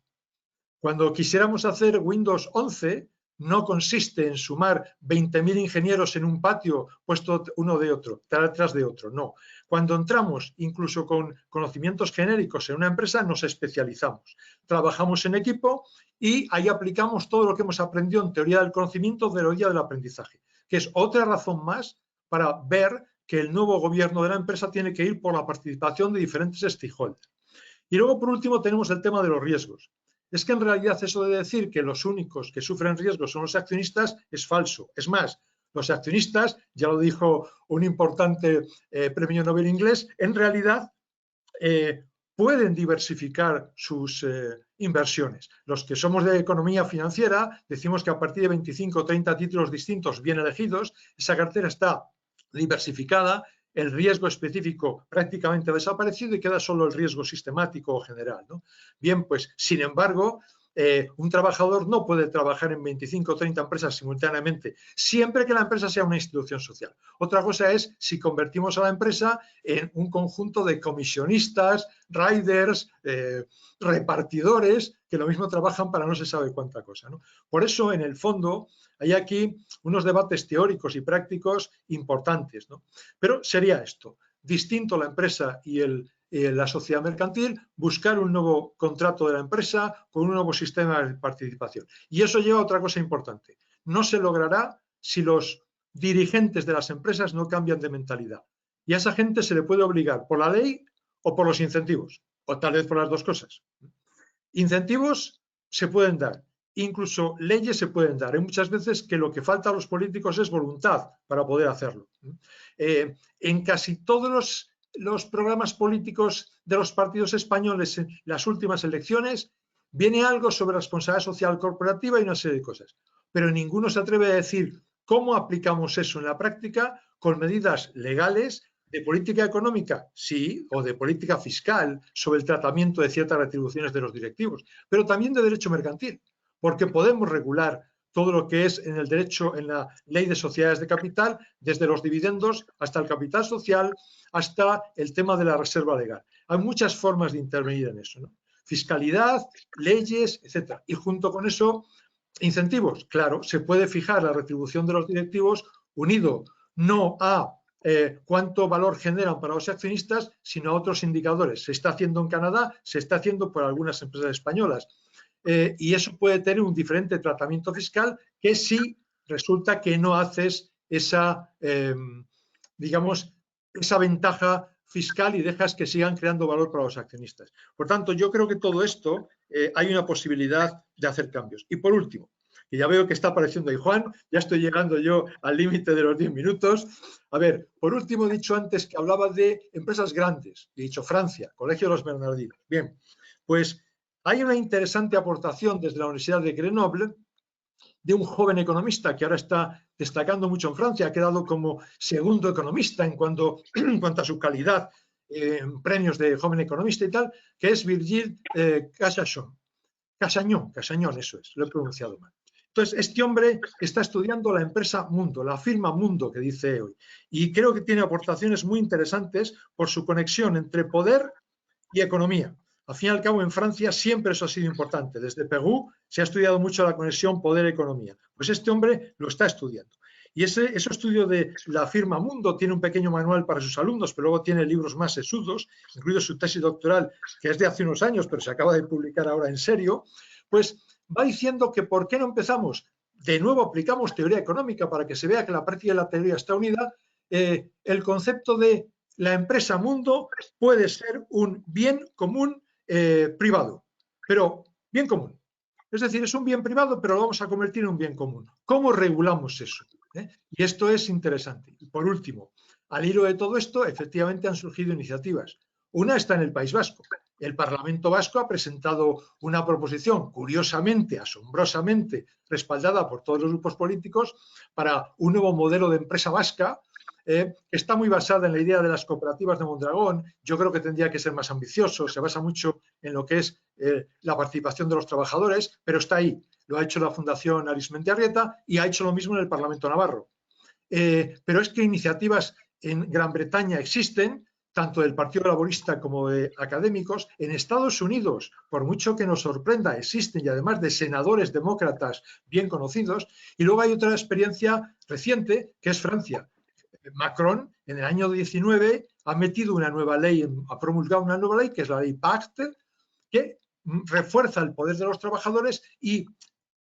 Speaker 6: Cuando quisiéramos hacer Windows 11, no consiste en sumar 20.000 ingenieros en un patio puesto uno de otro, detrás de otro, no. Cuando entramos, incluso con conocimientos genéricos en una empresa, nos especializamos. Trabajamos en equipo y ahí aplicamos todo lo que hemos aprendido en teoría del conocimiento, teoría del aprendizaje, que es otra razón más para ver que el nuevo gobierno de la empresa tiene que ir por la participación de diferentes stakeholders. Y luego, por último, tenemos el tema de los riesgos. Es que en realidad eso de decir que los únicos que sufren riesgos son los accionistas es falso. Es más, los accionistas, ya lo dijo un importante premio Nobel inglés, en realidad pueden diversificar sus inversiones. Los que somos de economía financiera decimos que a partir de 25 o 30 títulos distintos bien elegidos, esa cartera está diversificada, el riesgo específico prácticamente ha desaparecido y queda solo el riesgo sistemático o general, ¿no? Bien, pues, sin embargo, un trabajador no puede trabajar en 25 o 30 empresas simultáneamente, siempre que la empresa sea una institución social. Otra cosa es si convertimos a la empresa en un conjunto de comisionistas, riders, repartidores, que lo mismo trabajan para no se sabe cuánta cosa, ¿no? Por eso, en el fondo, hay aquí unos debates teóricos y prácticos importantes, ¿no? Pero sería esto, distinto la empresa y la sociedad mercantil, buscar un nuevo contrato de la empresa con un nuevo sistema de participación. Y eso lleva a otra cosa importante. No se logrará si los dirigentes de las empresas no cambian de mentalidad. Y a esa gente se le puede obligar por la ley o por los incentivos, o tal vez por las dos cosas. Incentivos se pueden dar, incluso leyes se pueden dar. Hay muchas veces que lo que falta a los políticos es voluntad para poder hacerlo. En casi todos los programas políticos de los partidos españoles en las últimas elecciones viene algo sobre responsabilidad social corporativa y una serie de cosas, pero ninguno se atreve a decir cómo aplicamos eso en la práctica con medidas legales de política económica, sí, o de política fiscal sobre el tratamiento de ciertas retribuciones de los directivos, pero también de derecho mercantil, porque podemos regular todo lo que es en el derecho, en la ley de sociedades de capital, desde los dividendos hasta el capital social, hasta el tema de la reserva legal. Hay muchas formas de intervenir en eso, ¿no? Fiscalidad, leyes, etcétera. Y junto con eso, incentivos. Claro, se puede fijar la retribución de los directivos unido no a cuánto valor generan para los accionistas, sino a otros indicadores. Se está haciendo en Canadá, se está haciendo por algunas empresas españolas. Y eso puede tener un diferente tratamiento fiscal que si resulta que no haces esa, digamos, esa ventaja fiscal y dejas que sigan creando valor para los accionistas. Por tanto, yo creo que todo esto hay una posibilidad de hacer cambios. Y por último, que ya veo que está apareciendo ahí Juan, ya estoy llegando yo al límite de los 10 minutos. A ver, por último he dicho antes que hablaba de empresas grandes. He dicho Francia, Colegio de los Bernardinos. Bien, pues hay una interesante aportación desde la Universidad de Grenoble de un joven economista que ahora está destacando mucho en Francia, ha quedado como segundo economista en cuanto a su calidad en premios de joven economista y tal, que es Virgile Casañón, eso es, lo he pronunciado mal. Entonces, este hombre está estudiando la empresa Mundo, la firma Mundo que dice hoy, y creo que tiene aportaciones muy interesantes por su conexión entre poder y economía. Al fin y al cabo, en Francia siempre eso ha sido importante. Desde Perú se ha estudiado mucho la conexión poder-economía. Pues este hombre lo está estudiando. Y ese estudio de la firma Mundo tiene un pequeño manual para sus alumnos, pero luego tiene libros más sesudos, incluido su tesis doctoral, que es de hace unos años, pero se acaba de publicar ahora en serio. Pues va diciendo que ¿por qué no empezamos? De nuevo aplicamos teoría económica para que se vea que la práctica y la teoría está unida. El concepto de la empresa Mundo puede ser un bien común privado, pero bien común. Es decir, es un bien privado, pero lo vamos a convertir en un bien común. ¿Cómo regulamos eso? Y esto es interesante. Y por último, al hilo de todo esto, efectivamente han surgido iniciativas. Una está en el País Vasco. El Parlamento Vasco ha presentado una proposición, curiosamente, asombrosamente, respaldada por todos los grupos políticos, para un nuevo modelo de empresa vasca, que está muy basada en la idea de las cooperativas de Mondragón. Yo creo que tendría que ser más ambicioso, se basa mucho en lo que es la participación de los trabajadores, pero está ahí. Lo ha hecho la Fundación Arizmendiarrieta y ha hecho lo mismo en el Parlamento Navarro. Pero es que iniciativas en Gran Bretaña existen, tanto del Partido Laborista como de académicos. En Estados Unidos, por mucho que nos sorprenda, existen, y además de senadores demócratas bien conocidos. Y luego hay otra experiencia reciente, que es Francia. Macron, en el año 19, ha metido una nueva ley, ha promulgado una nueva ley, que es la ley Pacte, que refuerza el poder de los trabajadores y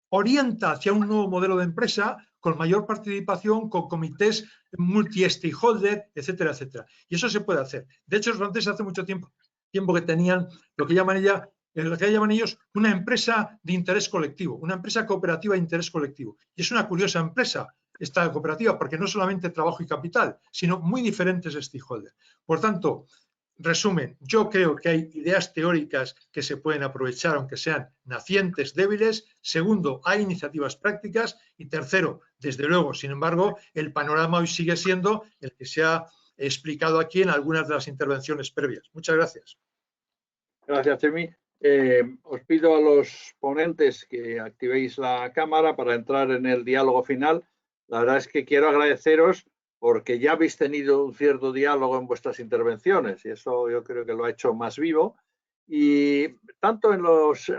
Speaker 6: orienta hacia un nuevo modelo de empresa con mayor participación, con comités multi-stakeholder, etcétera, etcétera. Y eso se puede hacer. De hecho, los franceses hace mucho tiempo que tenían lo que llaman ellos una empresa de interés colectivo, una empresa cooperativa de interés colectivo. Y es una curiosa empresa esta cooperativa, porque no solamente trabajo y capital, sino muy diferentes stakeholders. Por tanto, resumen, yo creo que hay ideas teóricas que se pueden aprovechar, aunque sean nacientes, débiles. Segundo, hay iniciativas prácticas. Y tercero, desde luego, sin embargo, el panorama hoy sigue siendo el que se ha explicado aquí en algunas de las intervenciones previas. Muchas gracias.
Speaker 1: Gracias, Chemi. Os pido a los ponentes que activéis la cámara para entrar en el diálogo final. La verdad es que quiero agradeceros porque ya habéis tenido un cierto diálogo en vuestras intervenciones y eso yo creo que lo ha hecho más vivo. Y tanto en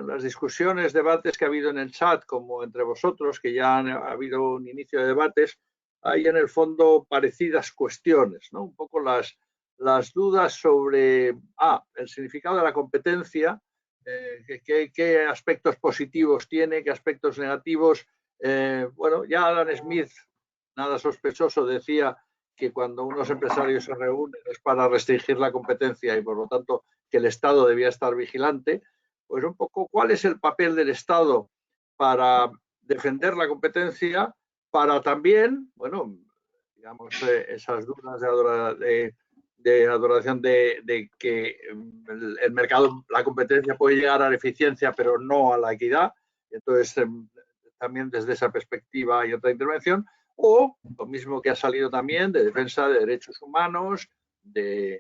Speaker 1: las discusiones, debates que ha habido en el chat como entre vosotros, que ya ha habido un inicio de debates, hay en el fondo parecidas cuestiones, ¿no? Un poco las dudas sobre el significado de la competencia, qué aspectos positivos tiene, qué aspectos negativos. Bueno, ya Adam Smith, nada sospechoso, decía que cuando unos empresarios se reúnen es para restringir la competencia y por lo tanto que el Estado debía estar vigilante. Pues un poco cuál es el papel del Estado para defender la competencia, para también, bueno, digamos, esas dudas de adoración de que el mercado, la competencia puede llegar a la eficiencia pero no a la equidad. Entonces, también desde esa perspectiva hay otra intervención. O lo mismo que ha salido también de defensa de derechos humanos, el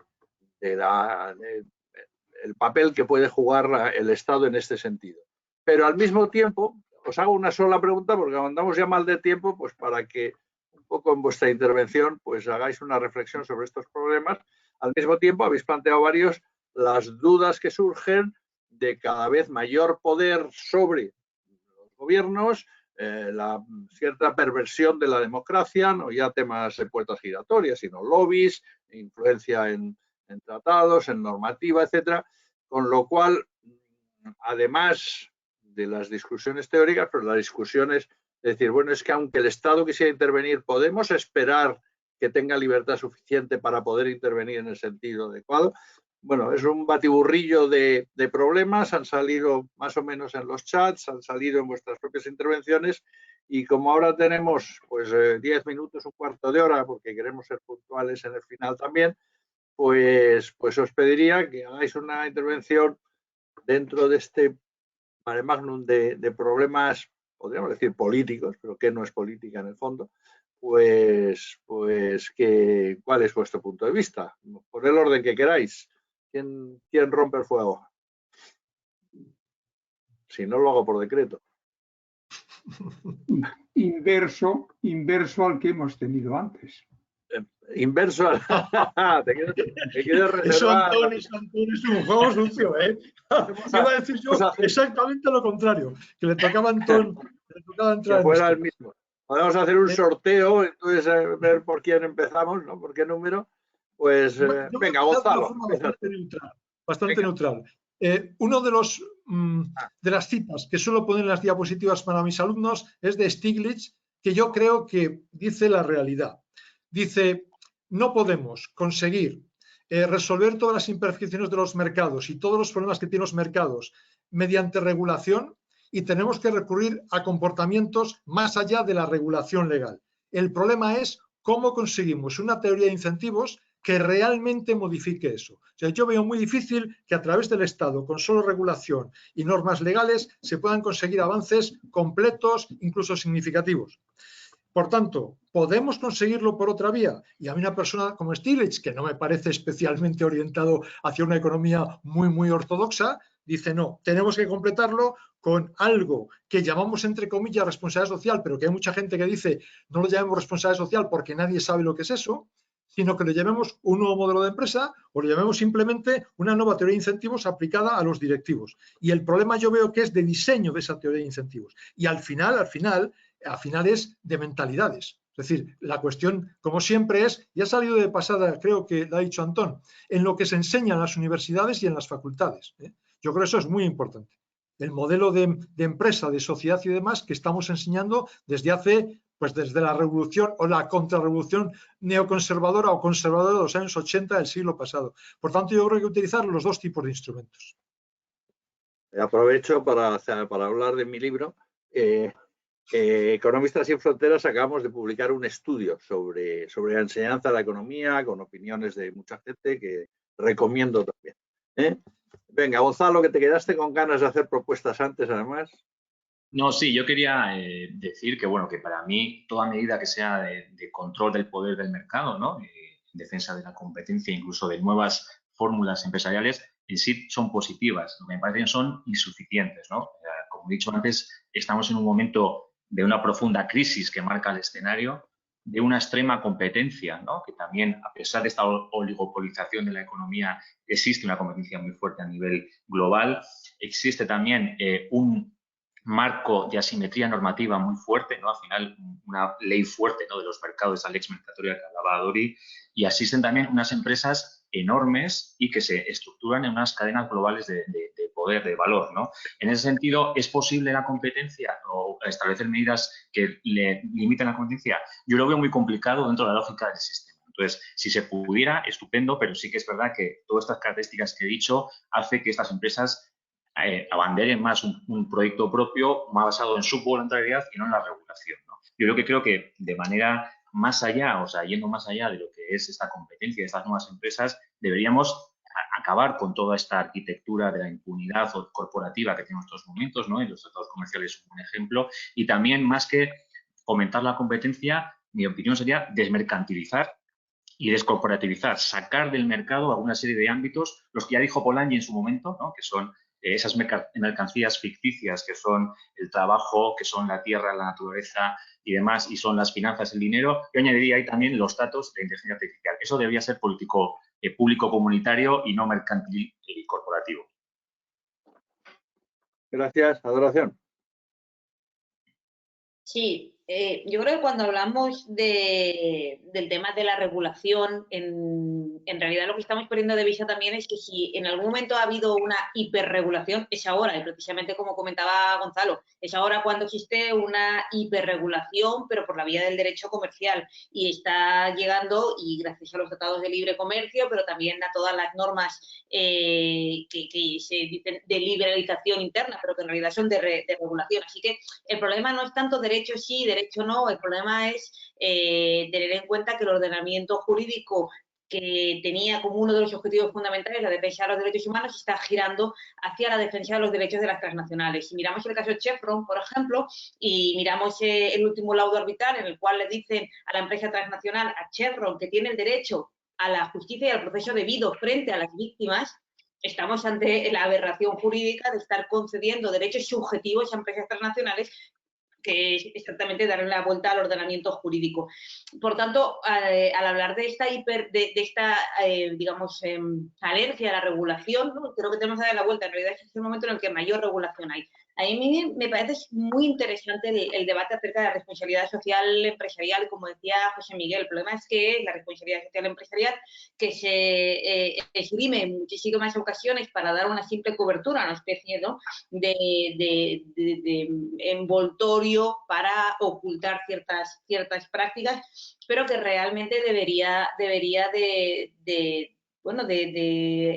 Speaker 1: papel que puede jugar el Estado en este sentido. Pero al mismo tiempo, os hago una sola pregunta porque andamos ya mal de tiempo, pues para que un poco en vuestra intervención pues hagáis una reflexión sobre estos problemas. Al mismo tiempo habéis planteado las dudas que surgen de cada vez mayor poder sobre los gobiernos, la cierta perversión de la democracia, no ya temas de puertas giratorias, sino lobbies, influencia en tratados, en normativa, etcétera. Con lo cual, además de las discusiones teóricas, pero las discusiones de decir, bueno, es que aunque el Estado quisiera intervenir, podemos esperar que tenga libertad suficiente para poder intervenir en el sentido adecuado. Bueno, es un batiburrillo de problemas, han salido más o menos en los chats, han salido en vuestras propias intervenciones y como ahora tenemos pues 10 minutos, un cuarto de hora, porque queremos ser puntuales en el final también, pues os pediría que hagáis una intervención dentro de este mare magnum de problemas, podríamos decir políticos, pero que no es política en el fondo, pues ¿cuál es vuestro punto de vista? Por el orden que queráis. ¿Quién rompe el fuego? Si no, lo hago por decreto.
Speaker 3: Inverso al que hemos tenido antes.
Speaker 1: Inverso al... te quieres reservar.
Speaker 6: Eso, Antón, es un juego sucio, ¿eh? Iba a decir yo exactamente lo contrario, que le tocaba a Antón, le tocaba entrar
Speaker 1: que fuera el mismo. Podemos hacer un sorteo, entonces ver por quién empezamos, ¿no? ¿Por qué número? Pues venga, Gonzalo.
Speaker 6: Bastante neutral. Uno de las citas que suelo poner en las diapositivas para mis alumnos es de Stiglitz, que yo creo que dice la realidad. Dice, no podemos conseguir resolver todas las imperfecciones de los mercados y todos los problemas que tienen los mercados mediante regulación y tenemos que recurrir a comportamientos más allá de la regulación legal. El problema es cómo conseguimos una teoría de incentivos que realmente modifique eso. O sea, yo veo muy difícil que a través del Estado, con solo regulación y normas legales, se puedan conseguir avances completos, incluso significativos. Por tanto, ¿podemos conseguirlo por otra vía? Y a mí una persona como Stiglitz, que no me parece especialmente orientado hacia una economía muy ortodoxa, dice no, tenemos que completarlo con algo que llamamos entre comillas responsabilidad social, pero que hay mucha gente que dice no lo llamemos responsabilidad social porque nadie sabe lo que es eso, sino que le llamemos un nuevo modelo de empresa o le llamemos simplemente una nueva teoría de incentivos aplicada a los directivos. Y el problema yo veo que es de diseño de esa teoría de incentivos. Y al final es de mentalidades. Es decir, la cuestión, como siempre, es, y ha salido de pasada, creo que lo ha dicho Antón, en lo que se enseña en las universidades y en las facultades. Yo creo que eso es muy importante. El modelo de empresa, de sociedad y demás que estamos enseñando desde la revolución o la contrarrevolución neoconservadora o conservadora de los años 80 del siglo pasado. Por tanto, yo creo que hay que utilizar los dos tipos de instrumentos.
Speaker 1: Aprovecho para hablar de mi libro. Economistas sin Fronteras acabamos de publicar un estudio sobre la enseñanza de la economía con opiniones de mucha gente que recomiendo también. Venga, Gonzalo, que te quedaste con ganas de hacer propuestas antes, además.
Speaker 5: No, sí, yo quería decir que, bueno, que para mí toda medida que sea de control del poder del mercado, ¿no? En defensa de la competencia, incluso de nuevas fórmulas empresariales, en sí son positivas. Lo que me parece que son insuficientes, ¿no? Como he dicho antes, estamos en un momento de una profunda crisis que marca el escenario, de una extrema competencia, ¿no? Que también, a pesar de esta oligopolización de la economía, existe una competencia muy fuerte a nivel global. Existe también un marco de asimetría normativa muy fuerte, ¿no? Al final, una ley fuerte, ¿no? De los mercados, esa lex mercatoria que hablaba Dori, y existen también unas empresas enormes y que se estructuran en unas cadenas globales de poder, de valor, ¿no? En ese sentido, ¿es posible la competencia o establecer medidas que le limiten la competencia? Yo lo veo muy complicado dentro de la lógica del sistema. Entonces, si se pudiera, estupendo, pero sí que es verdad que todas estas características que he dicho hace que estas empresas abanderen más un proyecto propio más basado en su voluntariedad y no en la regulación, ¿no? Yo creo que de manera más allá, o sea, yendo más allá de lo que es esta competencia de estas nuevas empresas, deberíamos acabar con toda esta arquitectura de la impunidad corporativa que tenemos en estos momentos, ¿no? Y los tratados comerciales son un ejemplo. Y también, más que fomentar la competencia, mi opinión sería desmercantilizar y descorporativizar, sacar del mercado alguna serie de ámbitos, los que ya dijo Polanyi en su momento, ¿no? Que son esas mercancías ficticias, que son el trabajo, que son la tierra, la naturaleza y demás, y son las finanzas, el dinero. Yo añadiría ahí también los datos de inteligencia artificial. Eso debería ser político, público comunitario y no mercantil y corporativo.
Speaker 1: Gracias. Adoración.
Speaker 4: Sí, yo creo que cuando hablamos del tema de la regulación, en realidad lo que estamos poniendo de vista también es que si en algún momento ha habido una hiperregulación, es ahora, y precisamente como comentaba Gonzalo, es ahora cuando existe una hiperregulación, pero por la vía del derecho comercial, y está llegando, y gracias a los tratados de libre comercio, pero también a todas las normas que se dicen de liberalización interna, pero que en realidad son de regulación. Así que el problema no es tanto derecho sí, derecho no, el problema es tener en cuenta que el ordenamiento jurídico que tenía como uno de los objetivos fundamentales la defensa de los derechos humanos está girando hacia la defensa de los derechos de las transnacionales. Si miramos el caso de Chevron, por ejemplo, y miramos el último laudo arbitral en el cual le dicen a la empresa transnacional, a Chevron, que tiene el derecho a la justicia y al proceso debido frente a las víctimas, estamos ante la aberración jurídica de estar concediendo derechos subjetivos a empresas transnacionales, que es exactamente darle la vuelta al ordenamiento jurídico. Por tanto, al hablar de esta digamos, alergia a la regulación, ¿no? Creo que tenemos que dar la vuelta. En realidad es el momento en el que mayor regulación hay. A mí me parece muy interesante el debate acerca de la responsabilidad social empresarial, como decía José Miguel. El problema es que la responsabilidad social empresarial que se esgrime en muchísimas ocasiones para dar una simple cobertura, una especie, ¿no?, de envoltorio para ocultar ciertas prácticas, pero que realmente debería de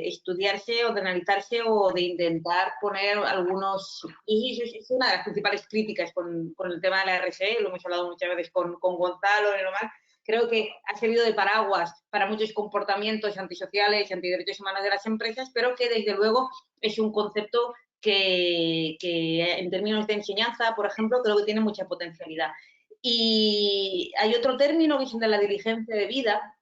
Speaker 4: estudiarse o de analizarse o de intentar poner algunos... Y es una de las principales críticas con el tema de la RSE, lo hemos hablado muchas veces con Gonzalo y normal. Creo que ha servido de paraguas para muchos comportamientos antisociales y antiderechos humanos de las empresas, pero que desde luego es un concepto que en términos de enseñanza, por ejemplo, creo que tiene mucha potencialidad. Y hay otro término que es el de la diligencia de vida,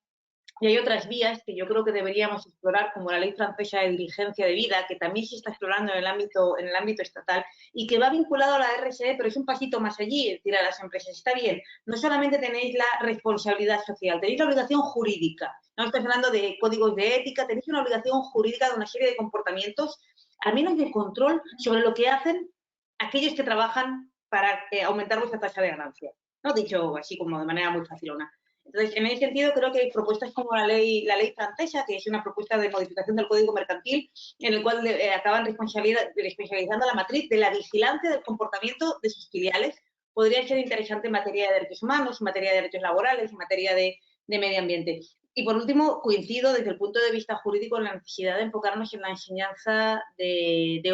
Speaker 4: Y hay otras vías que yo creo que deberíamos explorar, como la ley francesa de diligencia de vida, que también se está explorando en el ámbito estatal y que va vinculado a la RSE, pero es un pasito más allí, es decir, a las empresas. Está bien, no solamente tenéis la responsabilidad social, tenéis la obligación jurídica. No estás hablando de códigos de ética, tenéis una obligación jurídica de una serie de comportamientos, al menos de control sobre lo que hacen aquellos que trabajan para aumentar vuestra tasa de ganancia. No dicho así como de manera muy facilona. Entonces, en ese sentido, creo que hay propuestas como la ley francesa, que es una propuesta de modificación del Código Mercantil, en el cual acaban responsabilizando a la matriz de la vigilancia del comportamiento de sus filiales. Podría ser interesante en materia de derechos humanos, en materia de derechos laborales, en materia de medio ambiente. Y, por último, coincido desde el punto de vista jurídico en la necesidad de enfocarnos en la enseñanza en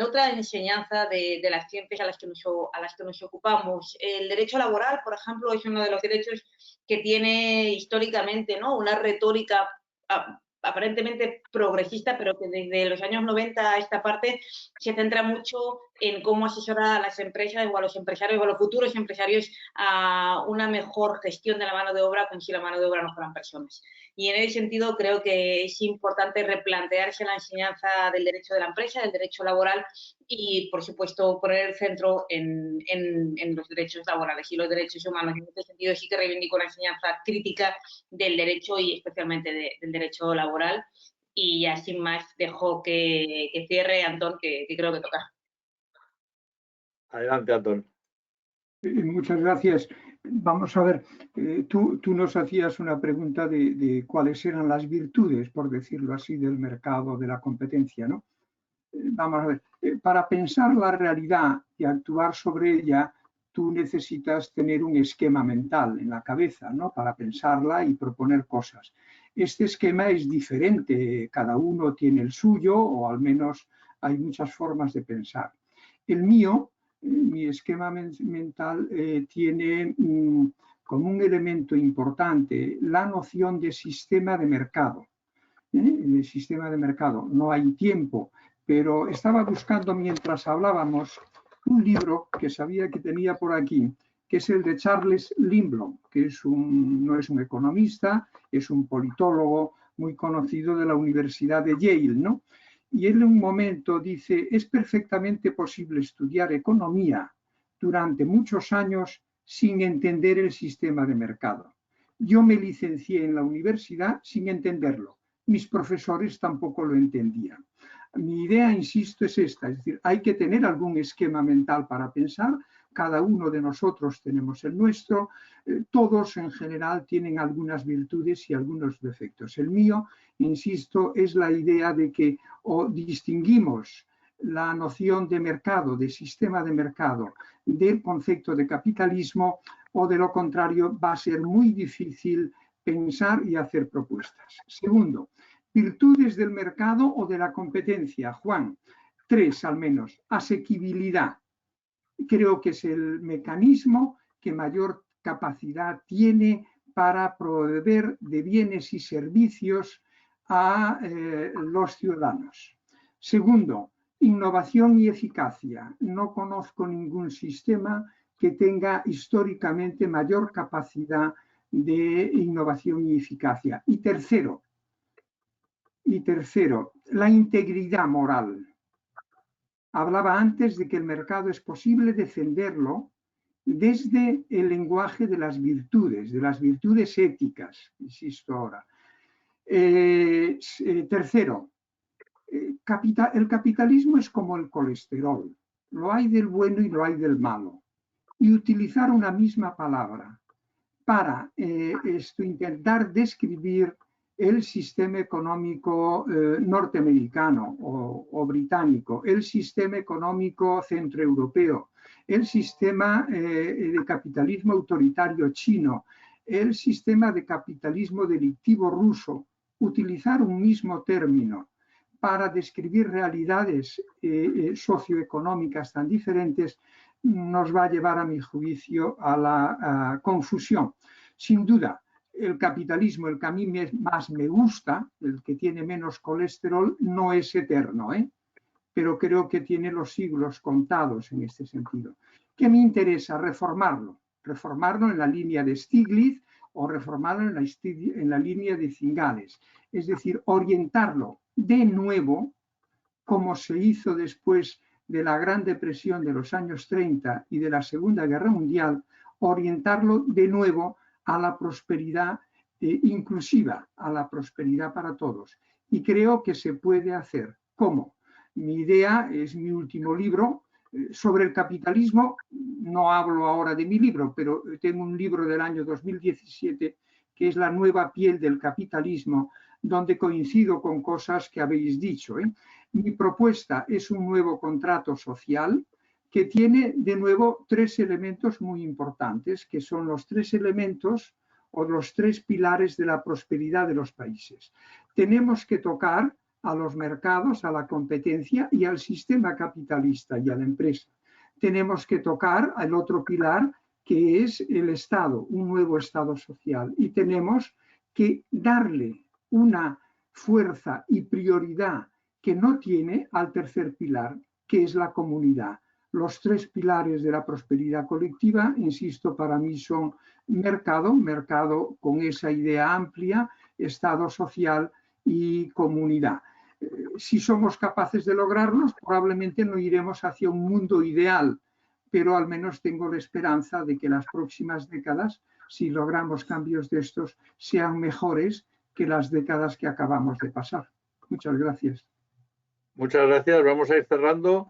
Speaker 4: otra enseñanza de las ciencias a las que nos ocupamos. El derecho laboral, por ejemplo, es uno de los derechos que tiene históricamente, ¿no?, una retórica aparentemente progresista, pero que desde los años 90 a esta parte se centra mucho en cómo asesorar a las empresas o a los empresarios o a los futuros empresarios a una mejor gestión de la mano de obra, como si la mano de obra no fueran personas. Y en ese sentido creo que es importante replantearse la enseñanza del derecho de la empresa, del derecho laboral y, por supuesto, poner el centro en los derechos laborales y los derechos humanos. En este sentido sí que reivindico la enseñanza crítica del derecho y especialmente del derecho laboral. Y ya sin más dejo que cierre Antón, que creo que toca.
Speaker 1: Adelante, Antón.
Speaker 3: Muchas gracias. Vamos a ver, tú nos hacías una pregunta de cuáles eran las virtudes, por decirlo así, del mercado de la competencia, ¿no? Vamos a ver, para pensar la realidad y actuar sobre ella, tú necesitas tener un esquema mental en la cabeza, ¿no?, para pensarla y proponer cosas. Este esquema es diferente, cada uno tiene el suyo, o al menos hay muchas formas de pensar. El mío, mi esquema mental tiene como un elemento importante la noción de sistema de mercado. El sistema de mercado, no hay tiempo, pero estaba buscando mientras hablábamos un libro que sabía que tenía por aquí, que es el de Charles Lindblom, que no es un economista, es un politólogo muy conocido de la Universidad de Yale, ¿no? Y él en un momento dice, es perfectamente posible estudiar economía durante muchos años sin entender el sistema de mercado. Yo me licencié en la universidad sin entenderlo. Mis profesores tampoco lo entendían. Mi idea, insisto, es esta, es decir, hay que tener algún esquema mental para pensar, cada uno de nosotros tenemos el nuestro, todos en general tienen algunas virtudes y algunos defectos. El mío, insisto, es la idea de que o distinguimos la noción de mercado, de sistema de mercado, del concepto de capitalismo, o de lo contrario va a ser muy difícil pensar y hacer propuestas. Segundo, virtudes del mercado o de la competencia. Juan, 3 al menos. Asequibilidad. Creo que es el mecanismo que mayor capacidad tiene para proveer de bienes y servicios a los ciudadanos. Segundo, innovación y eficacia. No conozco ningún sistema que tenga históricamente mayor capacidad de innovación y eficacia. Y tercero, la integridad moral. Hablaba antes de que el mercado es posible defenderlo desde el lenguaje de las virtudes éticas, insisto ahora. Tercero, el capitalismo es como el colesterol, lo hay del bueno y lo hay del malo. Y utilizar una misma palabra para intentar describir el sistema económico norteamericano o británico, el sistema económico centroeuropeo, el sistema de capitalismo autoritario chino, el sistema de capitalismo delictivo ruso, utilizar un mismo término para describir realidades socioeconómicas tan diferentes nos va a llevar, a mi juicio, a la confusión. Sin duda, el capitalismo, el que a mí más me gusta, el que tiene menos colesterol, no es eterno, pero creo que tiene los siglos contados en este sentido. ¿Qué me interesa? Reformarlo en la línea de Stiglitz o reformarlo en la línea de Cingales. Es decir, orientarlo de nuevo, como se hizo después de la Gran Depresión de los años 30 y de la Segunda Guerra Mundial, orientarlo de nuevo a la prosperidad inclusiva, a la prosperidad para todos. Y creo que se puede hacer. ¿Cómo? Mi idea es mi último libro sobre el capitalismo. No hablo ahora de mi libro, pero tengo un libro del año 2017 que es La nueva piel del capitalismo, donde coincido con cosas que habéis dicho. Mi propuesta es un nuevo contrato social que tiene de nuevo tres elementos muy importantes, que son los tres elementos o los tres pilares de la prosperidad de los países. Tenemos que tocar a los mercados, a la competencia y al sistema capitalista y a la empresa. Tenemos que tocar al otro pilar, que es el Estado, un nuevo Estado social. Y tenemos que darle una fuerza y prioridad que no tiene al tercer pilar, que es la comunidad. Los tres pilares de la prosperidad colectiva, insisto, para mí son mercado con esa idea amplia, Estado social y comunidad. Si somos capaces de lograrlos, probablemente no iremos hacia un mundo ideal, pero al menos tengo la esperanza de que las próximas décadas, si logramos cambios de estos, sean mejores que las décadas que acabamos de pasar. Muchas gracias.
Speaker 1: Muchas gracias. Vamos a ir cerrando.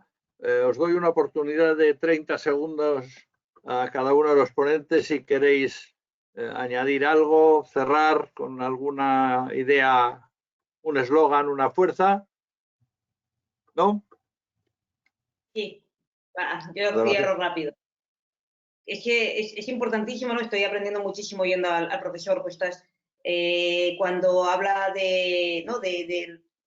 Speaker 1: Os doy una oportunidad de 30 segundos a cada uno de los ponentes si queréis añadir algo, cerrar con alguna idea, un eslogan, una fuerza. ¿No?
Speaker 4: Sí, yo cierro rápido. Es que es importantísimo, ¿no? Estoy aprendiendo muchísimo yendo al profesor Costas cuando habla de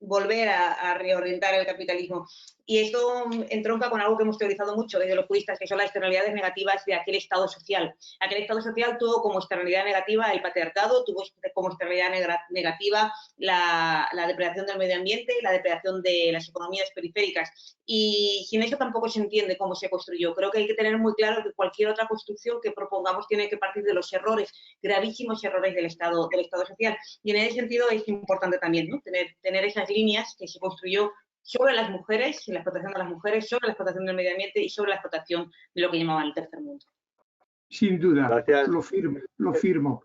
Speaker 4: volver a reorientar el capitalismo. Y esto entronca con algo que hemos teorizado mucho desde los juristas, que son las externalidades negativas de aquel Estado social. Aquel Estado social tuvo como externalidad negativa el patriarcado, tuvo como externalidad negativa la depredación del medio ambiente y la depredación de las economías periféricas. Y sin eso tampoco se entiende cómo se construyó. Creo que hay que tener muy claro que cualquier otra construcción que propongamos tiene que partir de los errores, gravísimos errores del Estado social. Y en ese sentido es importante también, ¿no? tener esas líneas que se construyó sobre las mujeres, la explotación de las mujeres, sobre la explotación del medio ambiente y sobre la explotación de lo que llamaban el tercer mundo.
Speaker 3: Sin duda,
Speaker 1: gracias.
Speaker 3: Lo firmo.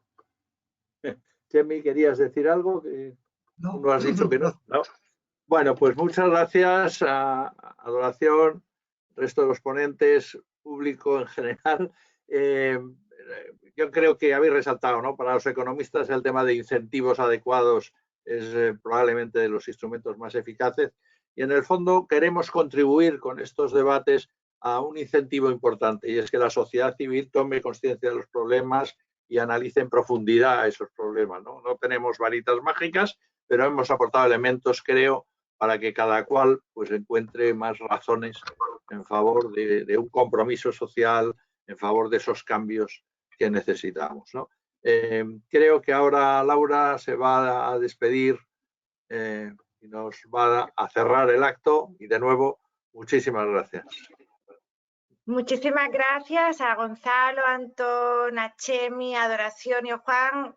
Speaker 1: Chemi, ¿querías decir algo? ¿No has dicho que no? No. Bueno, pues muchas gracias a Adoración, resto de los ponentes, público en general. Yo creo que habéis resaltado, ¿no? Para los economistas el tema de incentivos adecuados es probablemente de los instrumentos más eficaces y en el fondo queremos contribuir con estos debates a un incentivo importante y es que la sociedad civil tome conciencia de los problemas y analice en profundidad esos problemas, ¿no? No tenemos varitas mágicas, pero hemos aportado elementos, creo, para que cada cual pues encuentre más razones en favor de un compromiso social, en favor de esos cambios que necesitamos, ¿no? Creo que ahora Laura se va a despedir y nos va a cerrar el acto y de nuevo muchísimas gracias.
Speaker 2: Muchísimas gracias a Gonzalo, a Antón, a Chemi, a Adoración y a Juan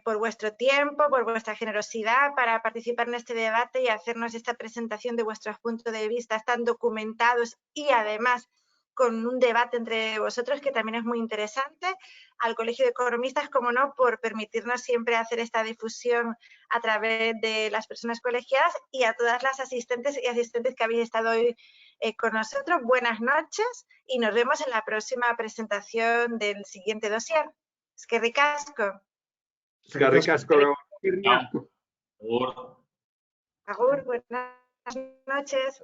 Speaker 2: por vuestro tiempo, por vuestra generosidad para participar en este debate y hacernos esta presentación de vuestros puntos de vista tan documentados y además con un debate entre vosotros que también es muy interesante, al Colegio de Economistas, como no, por permitirnos siempre hacer esta difusión a través de las personas colegiadas y a todas las asistentes y asistentes que habéis estado hoy con nosotros. Buenas noches y nos vemos en la próxima presentación del siguiente dossier. Eskerrik asko.
Speaker 1: Eskerrik asko.
Speaker 5: Agur.
Speaker 2: Agur, buenas noches.